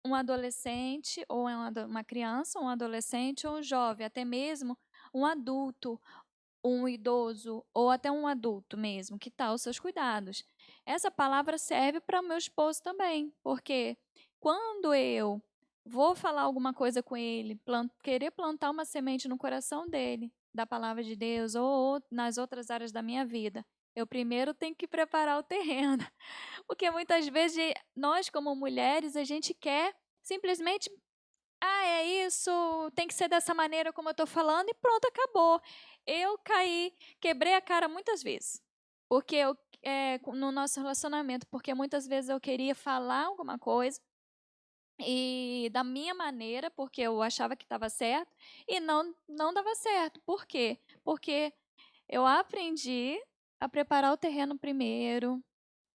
Um adolescente, ou uma criança, um adolescente, ou um jovem, até mesmo um adulto, um idoso, ou até um adulto mesmo, que está aos seus cuidados. Essa palavra serve para o meu esposo também, porque quando eu vou falar alguma coisa com ele, querer plantar uma semente no coração dele, da palavra de Deus, ou nas outras áreas da minha vida, eu primeiro tenho que preparar o terreno. Porque muitas vezes nós, como mulheres, a gente quer simplesmente, é isso, tem que ser dessa maneira como eu estou falando e pronto, acabou. Eu quebrei a cara muitas vezes, porque no nosso relacionamento, porque muitas vezes eu queria falar alguma coisa e da minha maneira, porque eu achava que estava certo e não dava certo. Por quê? Porque eu aprendi a preparar o terreno primeiro,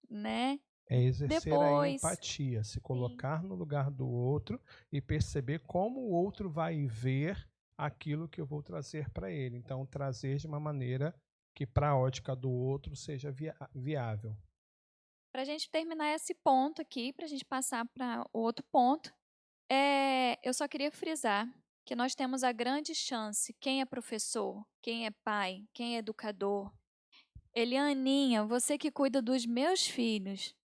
né? É exercer a Depois, empatia, se colocar no lugar do outro e perceber como o outro vai ver aquilo que eu vou trazer para ele. Então, trazer de uma maneira que para a ótica do outro seja viável. para a gente terminar esse ponto aqui, para a gente passar para o outro ponto, eu só queria frisar que nós temos a grande chance, quem é professor, quem é pai, quem é educador. Elianinha, você que cuida dos meus filhos,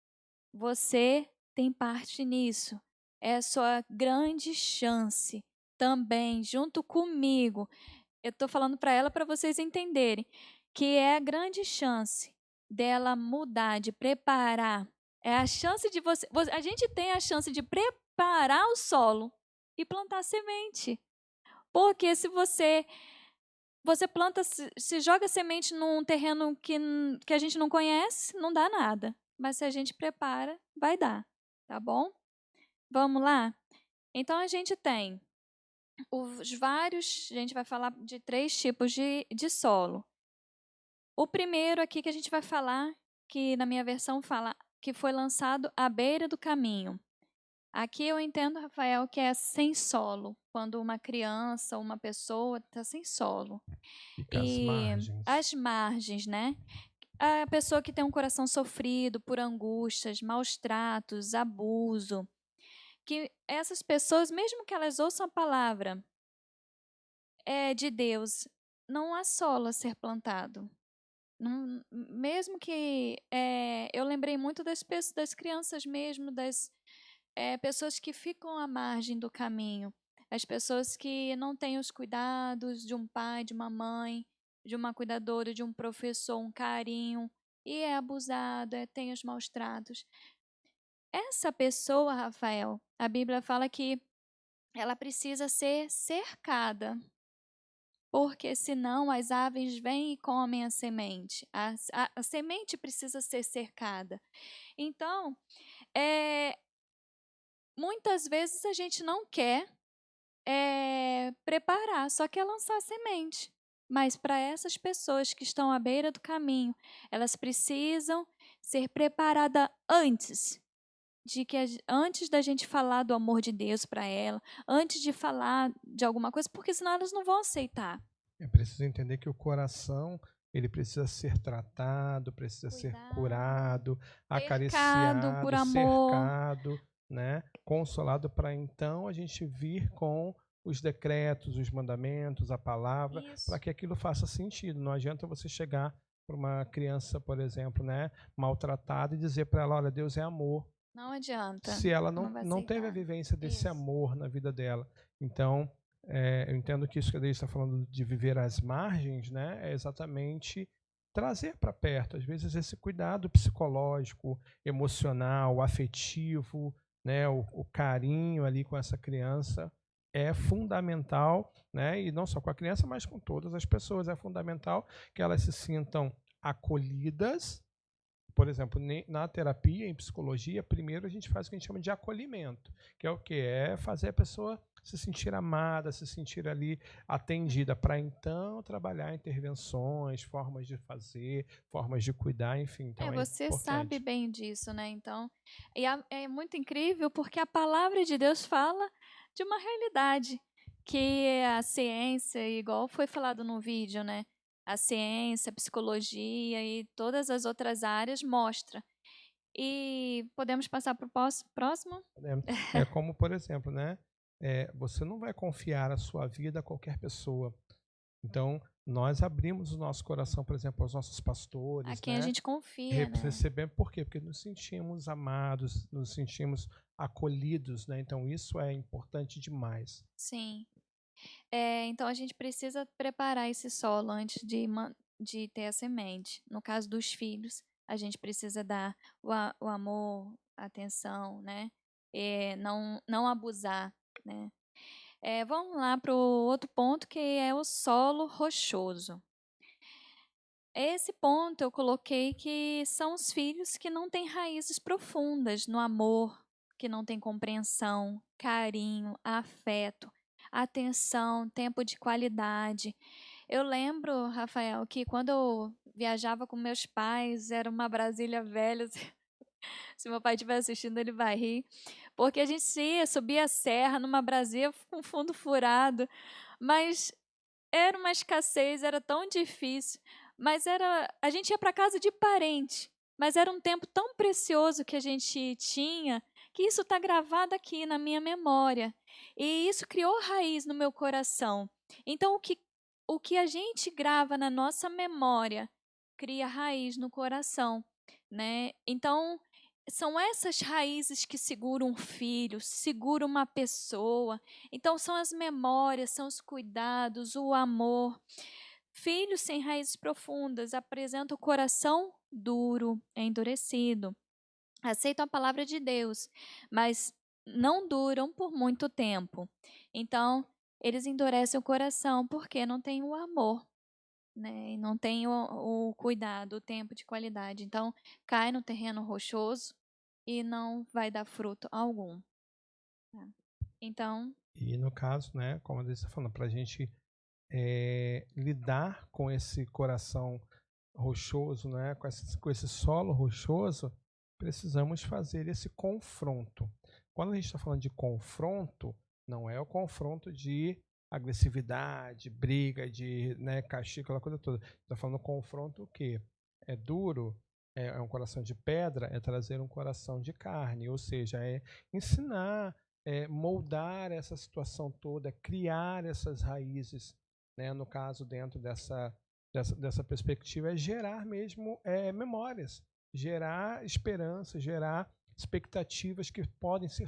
você tem parte nisso. É a sua grande chance também, junto comigo. Eu estou falando para ela para vocês entenderem que é a grande chance dela mudar, de preparar. É a chance de você. A gente tem a chance de preparar o solo e plantar semente. Porque se você planta, se joga semente num terreno que a gente não conhece, não dá nada. Mas se a gente prepara, vai dar, tá bom? Vamos lá? Então, a gente tem a gente vai falar de 3 tipos de solo. O primeiro aqui que a gente vai falar, que na minha versão fala que foi lançado à beira do caminho. Aqui eu entendo, Rafael, que é sem solo, quando uma criança ou uma pessoa está sem solo. Fica às margens. As margens, né? A pessoa que tem um coração sofrido por angústias, maus tratos, abuso, que essas pessoas, mesmo que elas ouçam a palavra de Deus, não há solo a ser plantado. Não, mesmo que eu lembrei muito das crianças mesmo, das pessoas que ficam à margem do caminho, as pessoas que não têm os cuidados de um pai, de uma mãe, de uma cuidadora, de um professor, um carinho, e é abusado, tem os maus tratos. Essa pessoa, Rafael, a Bíblia fala que ela precisa ser cercada, porque senão as aves vêm e comem a semente. A semente precisa ser cercada. Então, muitas vezes a gente não quer preparar, só quer lançar a semente. Mas para essas pessoas que estão à beira do caminho, elas precisam ser preparadas antes da gente falar do amor de Deus para ela, antes de falar de alguma coisa, porque senão elas não vão aceitar. É preciso entender que o coração, ele precisa ser tratado, precisa ser curado, acariciado, por amor, cercado, né? Consolado, para então a gente vir com os decretos, os mandamentos, a palavra, para que aquilo faça sentido. Não adianta você chegar para uma criança, por exemplo, né, maltratada, e dizer para ela, olha, Deus é amor. Não adianta. Se ela não teve a vivência desse amor na vida dela. Então, eu entendo que isso que a Deise está falando de viver às margens, né, é exatamente trazer para perto, às vezes, esse cuidado psicológico, emocional, afetivo, né, o carinho ali com essa criança é fundamental, né, e não só com a criança, mas com todas as pessoas. É fundamental que elas se sintam acolhidas. Por exemplo, na terapia, em psicologia, primeiro a gente faz o que a gente chama de acolhimento, que é o quê? É fazer a pessoa se sentir amada, se sentir ali atendida, para então trabalhar intervenções, formas de fazer, formas de cuidar, enfim. Então você importante. sabe bem disso, né? Então, é muito incrível porque a palavra de Deus fala de uma realidade que a ciência, igual foi falado no vídeo, né? A ciência, a psicologia e todas as outras áreas mostra. E podemos passar para o próximo? É como, por exemplo, né? Você não vai confiar a sua vida a qualquer pessoa. Então, nós abrimos o nosso coração, por exemplo, aos nossos pastores. A quem a gente confia, né? Recebemos, por quê? Porque nos sentimos amados, nos sentimos acolhidos, né? Então, isso é importante demais. Sim. Então, a gente precisa preparar esse solo antes de ter a semente. No caso dos filhos, a gente precisa dar o amor, a atenção, né? Não abusar, né? Vamos lá para o outro ponto, que é o solo rochoso. Esse ponto eu coloquei que são os filhos que não têm raízes profundas no amor, que não têm compreensão, carinho, afeto, atenção, tempo de qualidade. Eu lembro, Rafael, que quando eu viajava com meus pais, era uma Brasília velha. Se meu pai estiver assistindo, ele vai rir. Porque a gente ia subir a serra numa Brasília com fundo furado. Mas era uma escassez, era tão difícil. Mas a gente ia para casa de parente. mas era um tempo tão precioso que a gente tinha, que isso está gravado aqui na minha memória. E isso criou raiz no meu coração. Então, o que a gente grava na nossa memória cria raiz no coração, né? Então, são essas raízes que seguram um filho, seguram uma pessoa. Então, são as memórias, são os cuidados, o amor. Filhos sem raízes profundas apresentam o coração duro, endurecido. Aceitam a palavra de Deus, mas não duram por muito tempo. Então, eles endurecem o coração porque não têm o amor, né? E não têm o cuidado, o tempo de qualidade. Então, cai no terreno rochoso e não vai dar fruto algum. Tá? Então, E no caso, né, como a Deise está falando, para a gente lidar com esse coração rochoso, né, com esse solo rochoso, precisamos fazer esse confronto. Quando a gente está falando de confronto, não é o confronto de agressividade, briga, de, né, castigo, aquela coisa toda. Está falando confronto o quê? É duro, é um coração de pedra, é trazer um coração de carne, ou seja, é ensinar, moldar essa situação toda, criar essas raízes, né, no caso, dentro dessa perspectiva, é gerar mesmo memórias, gerar esperança, gerar expectativas que podem ser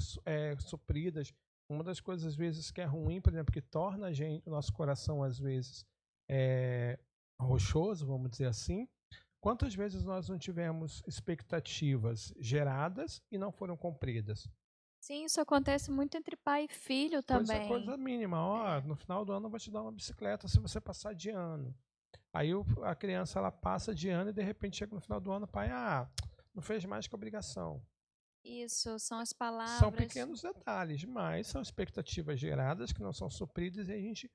supridas. Uma das coisas, às vezes, que é ruim, por exemplo, que torna o nosso coração, às vezes, rochoso, vamos dizer assim. Quantas vezes nós não tivemos expectativas geradas e não foram cumpridas? sim, isso acontece muito entre pai e filho também. Coisa mínima. Ó, no final do ano eu vou te dar uma bicicleta se você passar de ano. Aí a criança ela passa de ano e de repente chega no final do ano, o pai, não fez mais que obrigação. Isso, são as palavras. São pequenos detalhes, mas são expectativas geradas que não são supridas e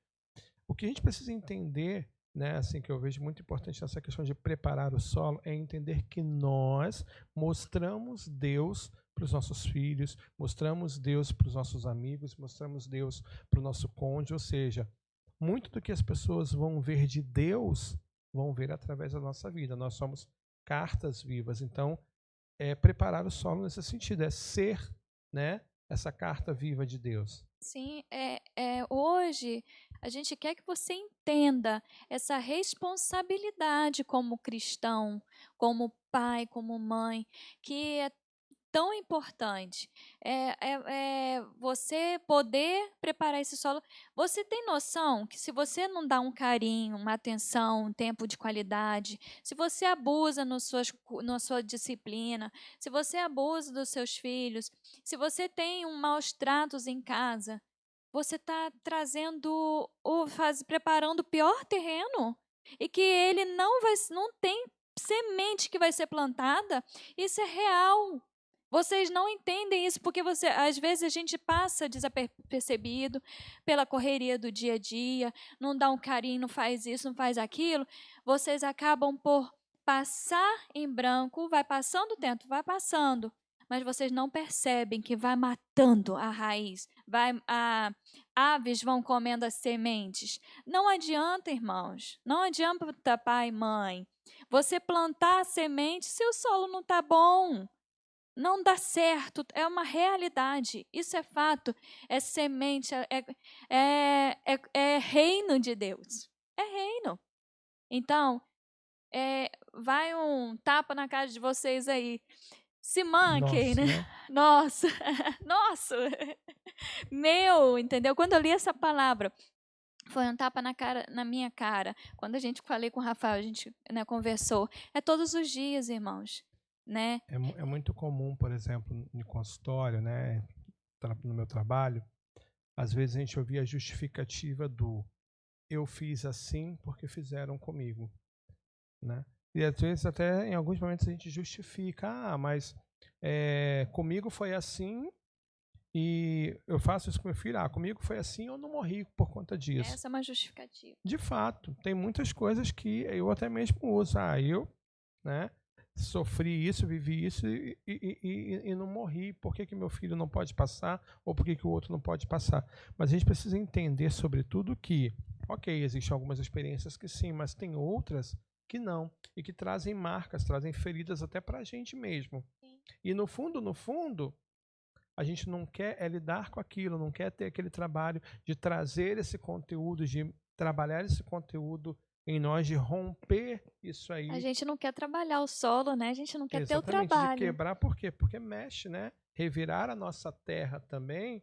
o que a gente precisa entender, né, assim, que eu vejo muito importante nessa questão de preparar o solo, é entender que nós mostramos Deus para os nossos filhos, mostramos Deus para os nossos amigos, mostramos Deus para o nosso cônjuge, ou seja, muito do que as pessoas vão ver de Deus, vão ver através da nossa vida. Nós somos cartas vivas, então preparar o solo nesse sentido, é ser, né, essa carta viva de Deus. Sim, hoje a gente quer que você entenda essa responsabilidade como cristão, como pai, como mãe, que é tão importante. Você poder preparar esse solo. Você tem noção que se você não dá um carinho, uma atenção, um tempo de qualidade, se você abusa na sua disciplina, se você abusa dos seus filhos, se você tem maus tratos em casa, você está preparando o pior terreno e que ele não tem semente que vai ser plantada. Isso é real. Vocês não entendem isso porque às vezes a gente passa desapercebido pela correria do dia a dia, não dá um carinho, não faz isso, não faz aquilo. Vocês acabam por passar em branco, vai passando o tempo, vai passando, mas vocês não percebem que vai matando a raiz, aves vão comendo as sementes. Não adianta, irmãos, não adianta pai e mãe. Você plantar a semente se o solo não está bom. Não dá certo, é uma realidade, isso é fato, é semente, é reino de Deus, é reino. Então, vai um tapa na cara de vocês aí, se manquem, né? Nossa, entendeu? Quando eu li essa palavra, foi um tapa na minha cara. Quando a gente falei com o Rafael, a gente, né, conversou, é todos os dias, irmãos. Né? É muito comum, por exemplo, no consultório, né, no meu trabalho, às vezes a gente ouvia a justificativa do eu fiz assim porque fizeram comigo, né? E às vezes até em alguns momentos a gente justifica, mas comigo foi assim e eu faço isso com meu filho, comigo foi assim, eu não morri por conta disso. Essa é uma justificativa. De fato, tem muitas coisas que eu até mesmo uso, né, sofri isso, vivi isso e não morri. Por que meu filho não pode passar? Ou por que o outro não pode passar? Mas a gente precisa entender, sobretudo, que, ok, existem algumas experiências que sim, mas tem outras que não. E que trazem marcas, trazem feridas até para a gente mesmo. E no fundo, a gente não quer lidar com aquilo, não quer ter aquele trabalho de trazer esse conteúdo, de trabalhar esse conteúdo em nós, de romper isso aí. A gente não quer trabalhar o solo, né? A gente não quer ter o Exatamente, de trabalho. quebrar, por quê? Porque mexe, né? Revirar a nossa terra também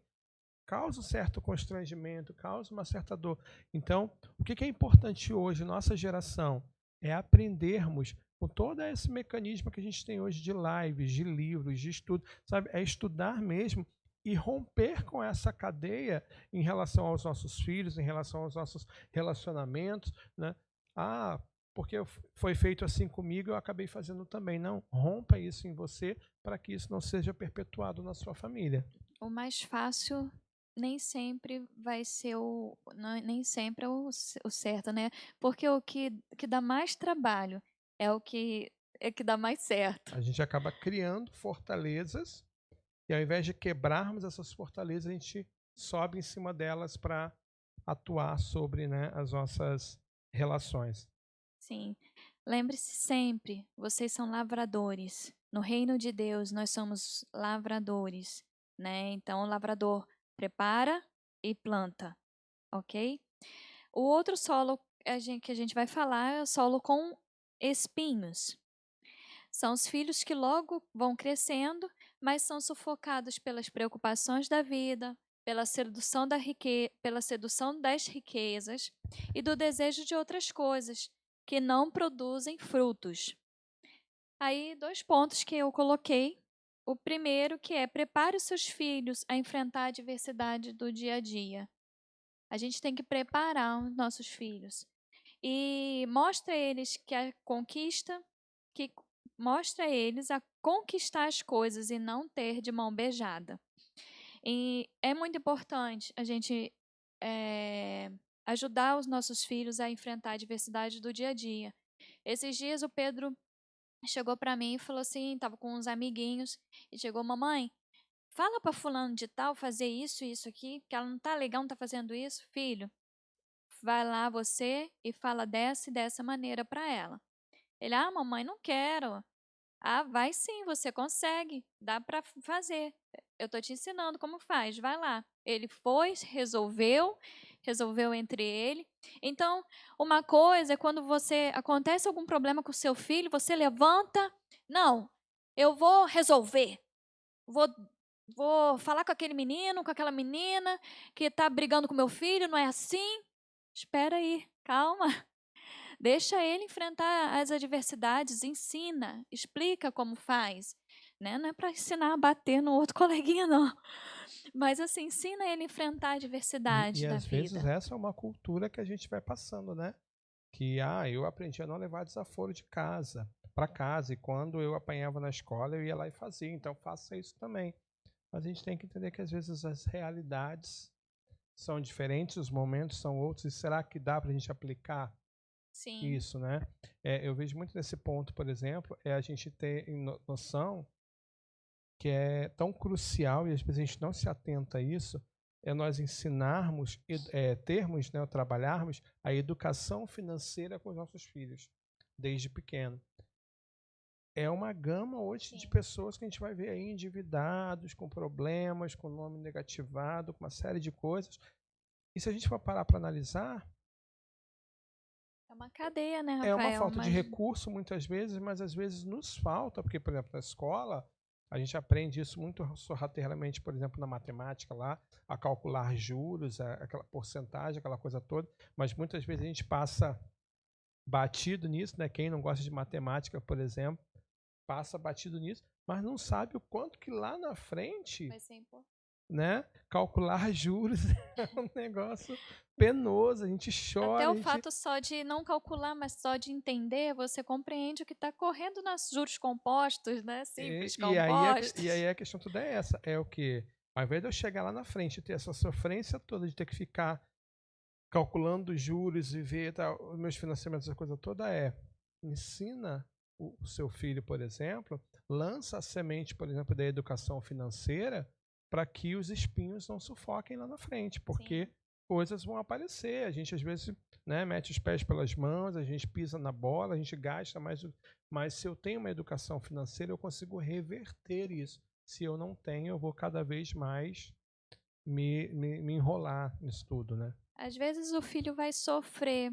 causa um certo constrangimento, causa uma certa dor. Então, o que é importante hoje, nossa geração, é aprendermos com todo esse mecanismo que a gente tem hoje de lives, de livros, de estudo, sabe? É estudar mesmo e romper com essa cadeia em relação aos nossos filhos, em relação aos nossos relacionamentos, né? Ah, porque foi feito assim comigo, eu acabei fazendo também. Não, rompa isso em você para que isso não seja perpetuado na sua família. O mais fácil nem sempre vai ser nem sempre é o certo, né? Porque o que dá mais trabalho é o que dá mais certo. A gente acaba criando fortalezas e ao invés de quebrarmos essas fortalezas, a gente sobe em cima delas para atuar sobre, né, as nossas relações. Sim. Lembre-se sempre, vocês são lavradores. No reino de Deus, nós somos lavradores, né? Então, o lavrador prepara e planta, ok? O outro solo que a gente vai falar é o solo com espinhos. São os filhos que logo vão crescendo, mas são sufocados pelas preocupações da vida, pela sedução das riquezas e do desejo de outras coisas que não produzem frutos. Aí, 2 pontos que eu coloquei. O primeiro que é prepare os seus filhos a enfrentar a adversidade do dia a dia. A gente tem que preparar os nossos filhos. E mostra a eles mostra a eles a conquistar as coisas e não ter de mão beijada. E é muito importante a gente ajudar os nossos filhos a enfrentar a adversidade do dia a dia. Esses dias o Pedro chegou para mim e falou assim, estava com uns amiguinhos, e chegou: mamãe, fala para fulano de tal fazer isso e isso aqui, que ela não tá legal, não tá fazendo isso. Filho, vai lá você e fala dessa e dessa maneira para ela. Ele: ah, mamãe, não quero. Ah, vai sim, você consegue, dá para fazer. Eu tô te ensinando como faz, vai lá. Ele foi, resolveu entre ele. Então, uma coisa é quando acontece algum problema com o seu filho, você levanta, não, eu vou resolver. Vou falar com aquele menino, com aquela menina que está brigando com meu filho, não é assim? Espera aí, calma. Deixa ele enfrentar as adversidades, ensina, explica como faz. Né? Não é para ensinar a bater no outro coleguinha, não. Mas assim, ensina ele a enfrentar a adversidade E da às vida. vezes essa é uma cultura que a gente vai passando, né? Que eu aprendi a não levar desaforo de casa para casa, e quando eu apanhava na escola eu ia lá e fazia, então faça isso também. Mas a gente tem que entender que às vezes as realidades são diferentes, os momentos são outros, e será que dá para a gente aplicar Sim. isso, né? Eu vejo muito nesse ponto, por exemplo, a gente ter noção que é tão crucial, e às vezes a gente não se atenta a isso, é nós ensinarmos, termos, né, trabalharmos a educação financeira com os nossos filhos, desde pequeno. É uma gama hoje de pessoas que a gente vai ver aí endividados, com problemas, com nome negativado, com uma série de coisas. E se a gente for parar para analisar, é uma cadeia, né, é Rafael? uma falta de recurso muitas vezes, mas às vezes nos falta, porque, por exemplo, na escola, a gente aprende isso muito sorrateiramente, por exemplo, na matemática lá, a calcular juros, aquela porcentagem, aquela coisa toda, mas muitas vezes a gente passa batido nisso, né? Quem não gosta de matemática, por exemplo, passa batido nisso, mas não sabe o quanto que lá na frente, Vai ser importante. né, calcular juros é um negócio penoso, a gente chora. Até o fato só de não calcular, mas só de entender, você compreende o que está correndo nos juros compostos, né? Simples, compostos. E aí a questão toda é essa, é o que, ao invés de eu chegar lá na frente e ter essa sofrência toda de ter que ficar calculando juros e ver os meus financiamentos, essa coisa toda, ensina o seu filho, por exemplo, lança a semente, por exemplo, da educação financeira para que os espinhos não sufoquem lá na frente, porque coisas vão aparecer. A gente, às vezes, né, mete os pés pelas mãos, a gente pisa na bola, a gente gasta, mas se eu tenho uma educação financeira, eu consigo reverter isso. Se eu não tenho, eu vou cada vez mais me enrolar nisso tudo, né? Às vezes o filho vai sofrer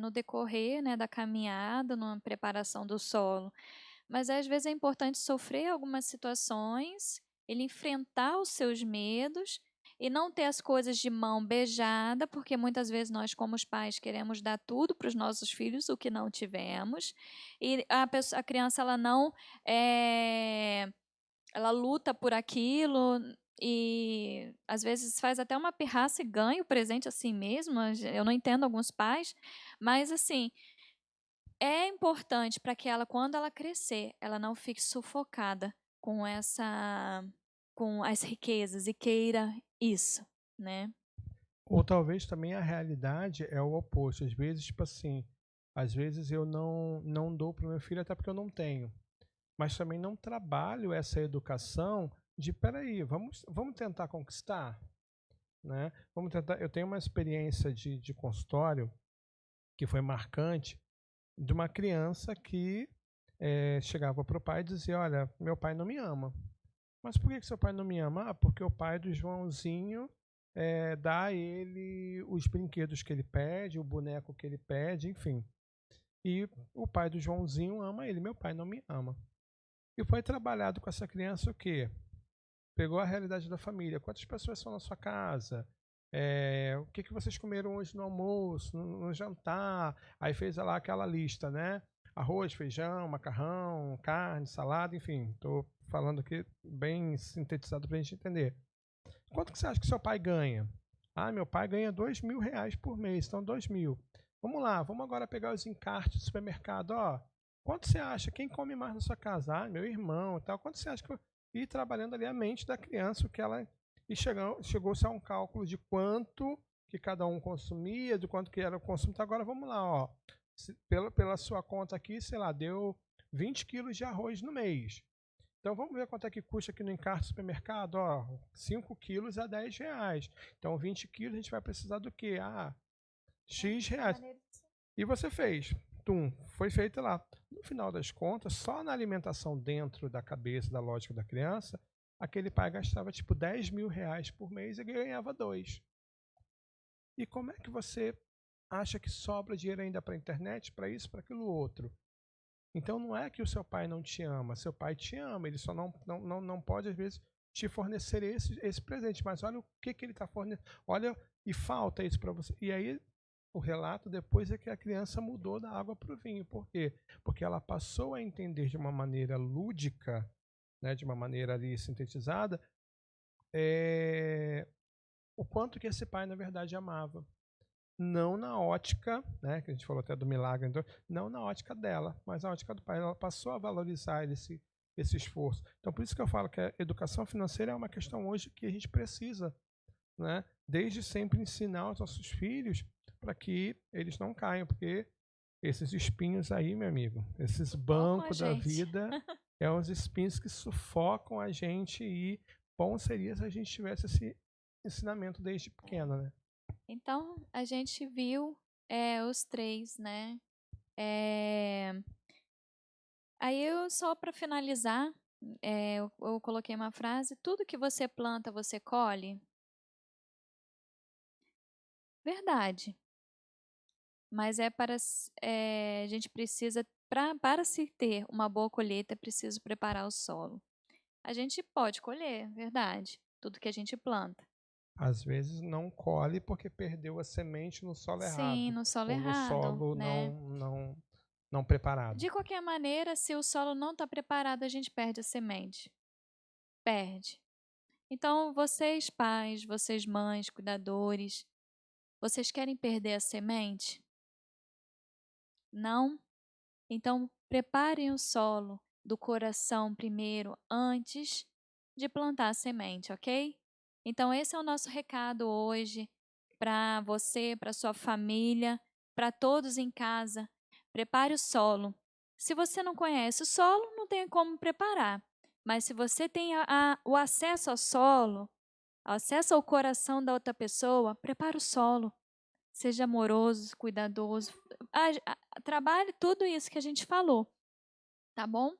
no decorrer, né, da caminhada, na preparação do solo. Mas às vezes é importante sofrer algumas situações, ele enfrentar os seus medos e não ter as coisas de mão beijada, porque muitas vezes nós, como os pais, queremos dar tudo para os nossos filhos, o que não tivemos, e a criança ela não ela luta por aquilo e às vezes faz até uma pirraça e ganha o presente assim mesmo. Eu não entendo alguns pais, mas assim, é importante para que ela, quando ela crescer, ela não fique sufocada com com as riquezas e queira isso, né? Ou talvez também a realidade é o oposto. Às vezes, tipo assim, às vezes eu não dou para o meu filho até porque eu não tenho. Mas também não trabalho essa educação de, peraí, vamos tentar conquistar, né? Vamos tentar. Eu tenho uma experiência de consultório que foi marcante, de uma criança que chegava para o pai e dizia, olha, meu pai não me ama. Mas por que seu pai não me ama? Ah, porque o pai do Joãozinho dá a ele os brinquedos que ele pede, o boneco que ele pede, enfim. E o pai do Joãozinho ama ele, meu pai não me ama. E foi trabalhado com essa criança o quê? Pegou a realidade da família. Quantas pessoas são na sua casa? O que vocês comeram hoje no almoço, no jantar? Aí fez lá aquela lista, né? Arroz, feijão, macarrão, carne, salada, enfim. Estou falando aqui bem sintetizado para a gente entender. Quanto que você acha que seu pai ganha? Ah, meu pai ganha R$2.000 por mês, então 2.000. Vamos lá, vamos agora pegar os encartes do supermercado. Ó, quanto você acha? Quem come mais na sua casa? Ah, meu irmão e tal. Quanto você acha que eu... E trabalhando ali a mente da criança, o que ela... E chegou-se a um cálculo de quanto que cada um consumia, de quanto que era o consumo. Então agora vamos lá, ó. Pela sua conta aqui, sei lá, deu 20 quilos de arroz no mês. Então vamos ver quanto é que custa aqui no encarte do supermercado. Ó, 5 quilos a R$10. Então 20 quilos a gente vai precisar do quê? Ah, X reais. E você fez. Foi feito lá. No final das contas, só na alimentação dentro da cabeça, da lógica da criança, aquele pai gastava tipo R$10.000 por mês e ganhava 2. E como é que você acha que sobra dinheiro ainda para a internet, para isso, para aquilo outro? Então não é que o seu pai não te ama, seu pai te ama, ele só não pode, às vezes, te fornecer esse presente. Mas olha o que ele está fornecendo. Olha, e falta isso para você. E aí, o relato depois é que a criança mudou da água para o vinho. Por quê? Porque ela passou a entender de uma maneira lúdica, né, de uma maneira ali sintetizada, o quanto que esse pai, na verdade, amava. Não na ótica, né, que a gente falou até do milagre, então, não na ótica dela, mas na ótica do pai. Ela passou a valorizar esse esforço. Então, por isso que eu falo que a educação financeira é uma questão hoje que a gente precisa, né, desde sempre ensinar aos nossos filhos para que eles não caiam, porque esses espinhos aí, meu amigo, esses bancos da vida, os espinhos que sufocam a gente, e bom seria se a gente tivesse esse ensinamento desde pequeno, né? Então, a gente viu os 3, né? Aí, só para finalizar, eu coloquei uma frase: tudo que você planta, você colhe. Verdade. Mas a gente precisa, para se ter uma boa colheita, é preciso preparar o solo. A gente pode colher, verdade, tudo que a gente planta. Às vezes não colhe porque perdeu a semente no solo errado. Sim, no solo ou errado, no solo né? não preparado. De qualquer maneira, se o solo não está preparado, a gente perde a semente. Perde. Então, vocês pais, vocês mães, cuidadores, vocês querem perder a semente? Não? Então, preparem o solo do coração primeiro, antes de plantar a semente, ok? Então, esse é o nosso recado hoje para você, para sua família, para todos em casa. Prepare o solo. Se você não conhece o solo, não tem como preparar. Mas se você tem o acesso ao solo, acessa o coração da outra pessoa, prepara o solo. Seja amoroso, cuidadoso. Trabalhe tudo isso que a gente falou. Tá bom?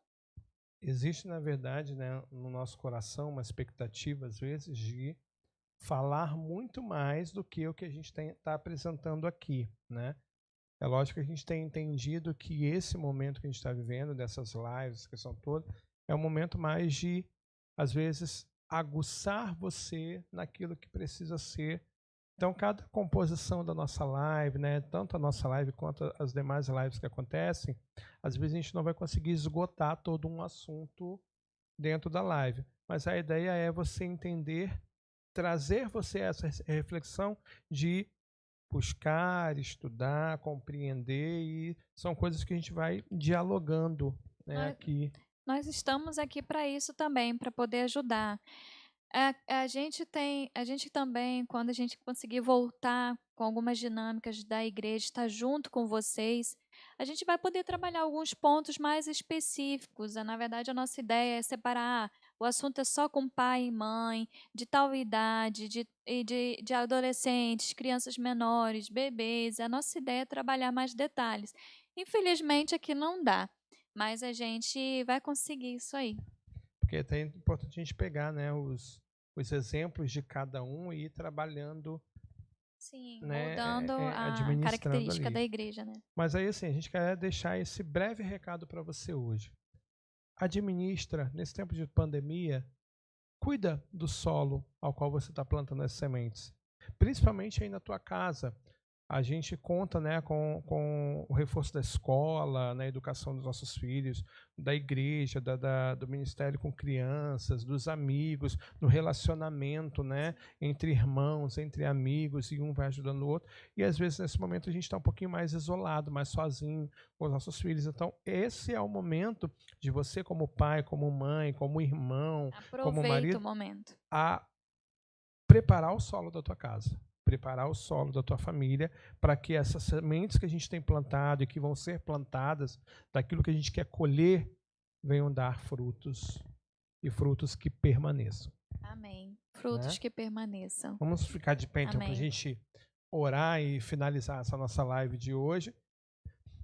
Existe, na verdade, né, no nosso coração uma expectativa, às vezes, de falar muito mais do que o que a gente está apresentando aqui, né? É lógico que a gente tem entendido que esse momento que a gente está vivendo, dessas lives, que são todas, é um momento mais de, às vezes, aguçar você naquilo que precisa ser. Então, cada composição da nossa live, né, tanto a nossa live quanto as demais lives que acontecem, às vezes a gente não vai conseguir esgotar todo um assunto dentro da live. Mas a ideia é você entender, trazer você essa reflexão de buscar, estudar, compreender, e são coisas que a gente vai dialogando, né, aqui. Nós estamos aqui para isso também, para poder ajudar. A gente também, quando a gente conseguir voltar com algumas dinâmicas da igreja, estar junto com vocês, a gente vai poder trabalhar alguns pontos mais específicos. Na verdade, a nossa ideia é separar. O assunto é só com pai e mãe, de tal idade, de adolescentes, crianças menores, bebês. A nossa ideia é trabalhar mais detalhes. Infelizmente, aqui não dá, mas a gente vai conseguir isso aí. Porque é até importante a gente pegar, né, os exemplos de cada um e ir trabalhando. Sim, né, moldando a administrando característica ali. da igreja, né? Mas aí, assim, a gente quer deixar esse breve recado para você hoje. Administra, nesse tempo de pandemia, cuida do solo ao qual você está plantando as sementes. Principalmente aí na tua casa. A gente conta, né, com o reforço da escola, na educação dos nossos filhos, da igreja, do ministério com crianças, dos amigos, no relacionamento, né, entre irmãos, entre amigos, e um vai ajudando o outro. E às vezes nesse momento a gente está um pouquinho mais isolado, mais sozinho com os nossos filhos. Então esse é o momento de você, como pai, como mãe, como irmão, como marido, o momento. a preparar o solo da tua casa, preparar o solo da tua família, para que essas sementes que a gente tem plantado e que vão ser plantadas, daquilo que a gente quer colher, venham dar frutos, e frutos que permaneçam. Amém. Frutos, né? que permaneçam. Vamos ficar de pé então para a Amém. gente orar e finalizar essa nossa live de hoje.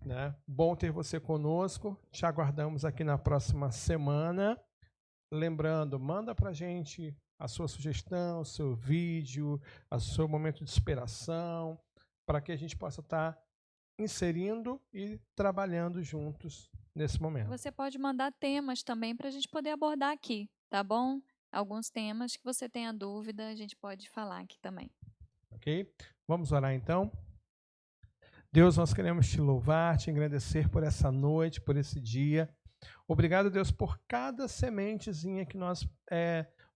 Né? Bom ter você conosco. Te aguardamos aqui na próxima semana. Lembrando, manda para a gente a sua sugestão, o seu vídeo, o seu momento de inspiração, para que a gente possa estar inserindo e trabalhando juntos nesse momento. Você pode mandar temas também para a gente poder abordar aqui, tá bom? Alguns temas que você tenha dúvida, a gente pode falar aqui também. Ok? Vamos orar então? Deus, nós queremos te louvar, te agradecer por essa noite, por esse dia. Obrigado, Deus, por cada sementezinha que nós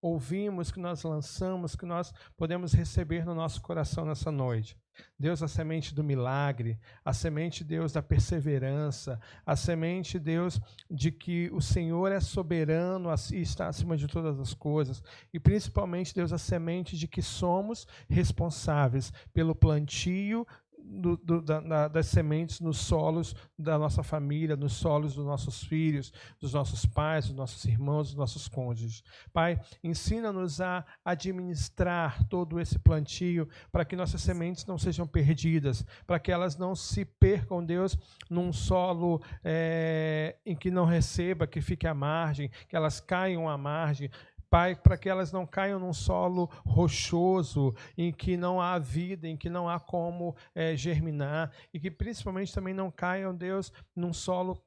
ouvimos, que nós lançamos, que nós podemos receber no nosso coração nessa noite. Deus, a semente do milagre, a semente, Deus, da perseverança, a semente, Deus, de que o Senhor é soberano e está acima de todas as coisas. E principalmente, Deus, a semente de que somos responsáveis pelo plantio das sementes nos solos da nossa família, nos solos dos nossos filhos, dos nossos pais, dos nossos irmãos, dos nossos cônjuges. Pai, ensina-nos a administrar todo esse plantio para que nossas sementes não sejam perdidas, para que elas não se percam, Deus, num solo em que não receba, que fique à margem, que elas caiam à margem. Pai, para que elas não caiam num solo rochoso, em que não há vida, em que não há como germinar, e que principalmente também não caiam, Deus, num solo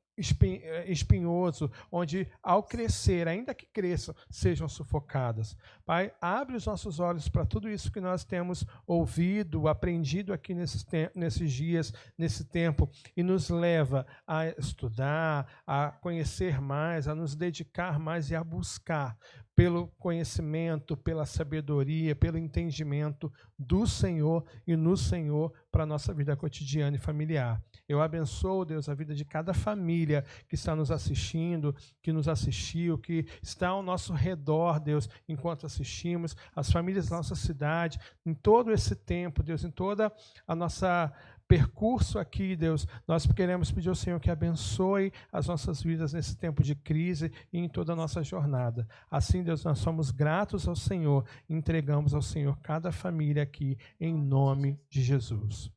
espinhoso, onde ao crescer, ainda que cresçam, sejam sufocadas. Pai, abre os nossos olhos para tudo isso que nós temos ouvido, aprendido aqui nesses dias, nesse tempo, e nos leva a estudar, a conhecer mais, a nos dedicar mais e a buscar pelo conhecimento, pela sabedoria, pelo entendimento do Senhor e no Senhor para a nossa vida cotidiana e familiar. Eu abençoo, Deus, a vida de cada família que está nos assistindo, que nos assistiu, que está ao nosso redor, Deus, enquanto assistimos, as famílias da nossa cidade, em todo esse tempo, Deus, em toda a nossa percurso aqui, Deus, nós queremos pedir ao Senhor que abençoe as nossas vidas nesse tempo de crise e em toda a nossa jornada. Assim, Deus, nós somos gratos ao Senhor e entregamos ao Senhor cada família aqui, em nome de Jesus.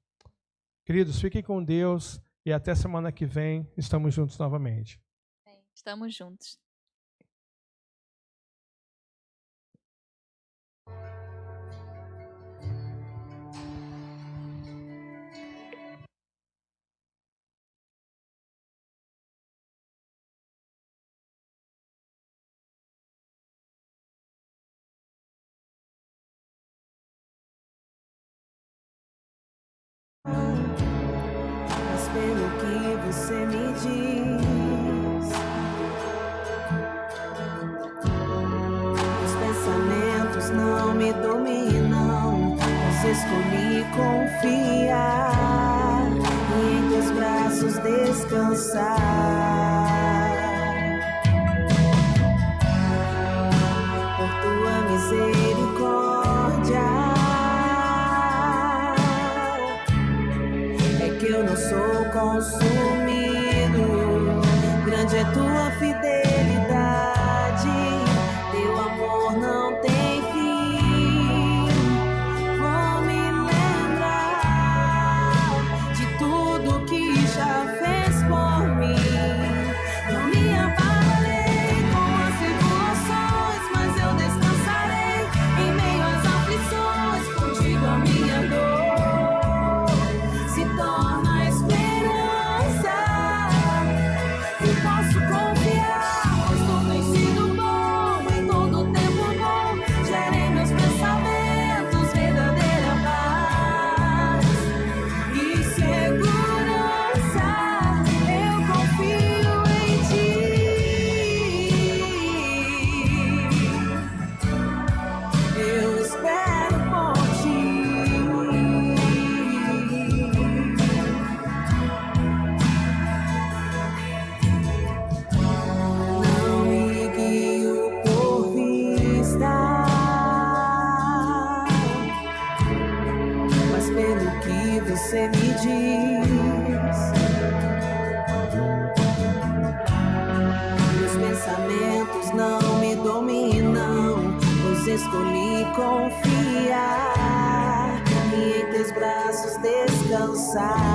Queridos, fiquem com Deus e até semana que vem. Estamos juntos novamente. Estamos juntos. Mas pelo que você me diz, os pensamentos não me dominam, mas escolhi confiar e em teus braços descansar. Por tua misericórdia eu não sou consumido, grande é tua fidelidade, teu amor não tem fim. Vou me lembrar de tudo que já fez por mim. Não me abalarei com as tribulações, mas eu descansarei em meio às aflições, contigo a minha dor se torna a esperança. Eu posso confiar, pois tudo tem sido bom, em todo tempo bom. Gerei meus pensamentos, verdadeira paz e segurança. Eu confio em ti. Eu espero por ti. Não me guio por vista, mas pelo que você me diz. Meus pensamentos não me dominam, pois escolhi confiar e em teus braços descansar.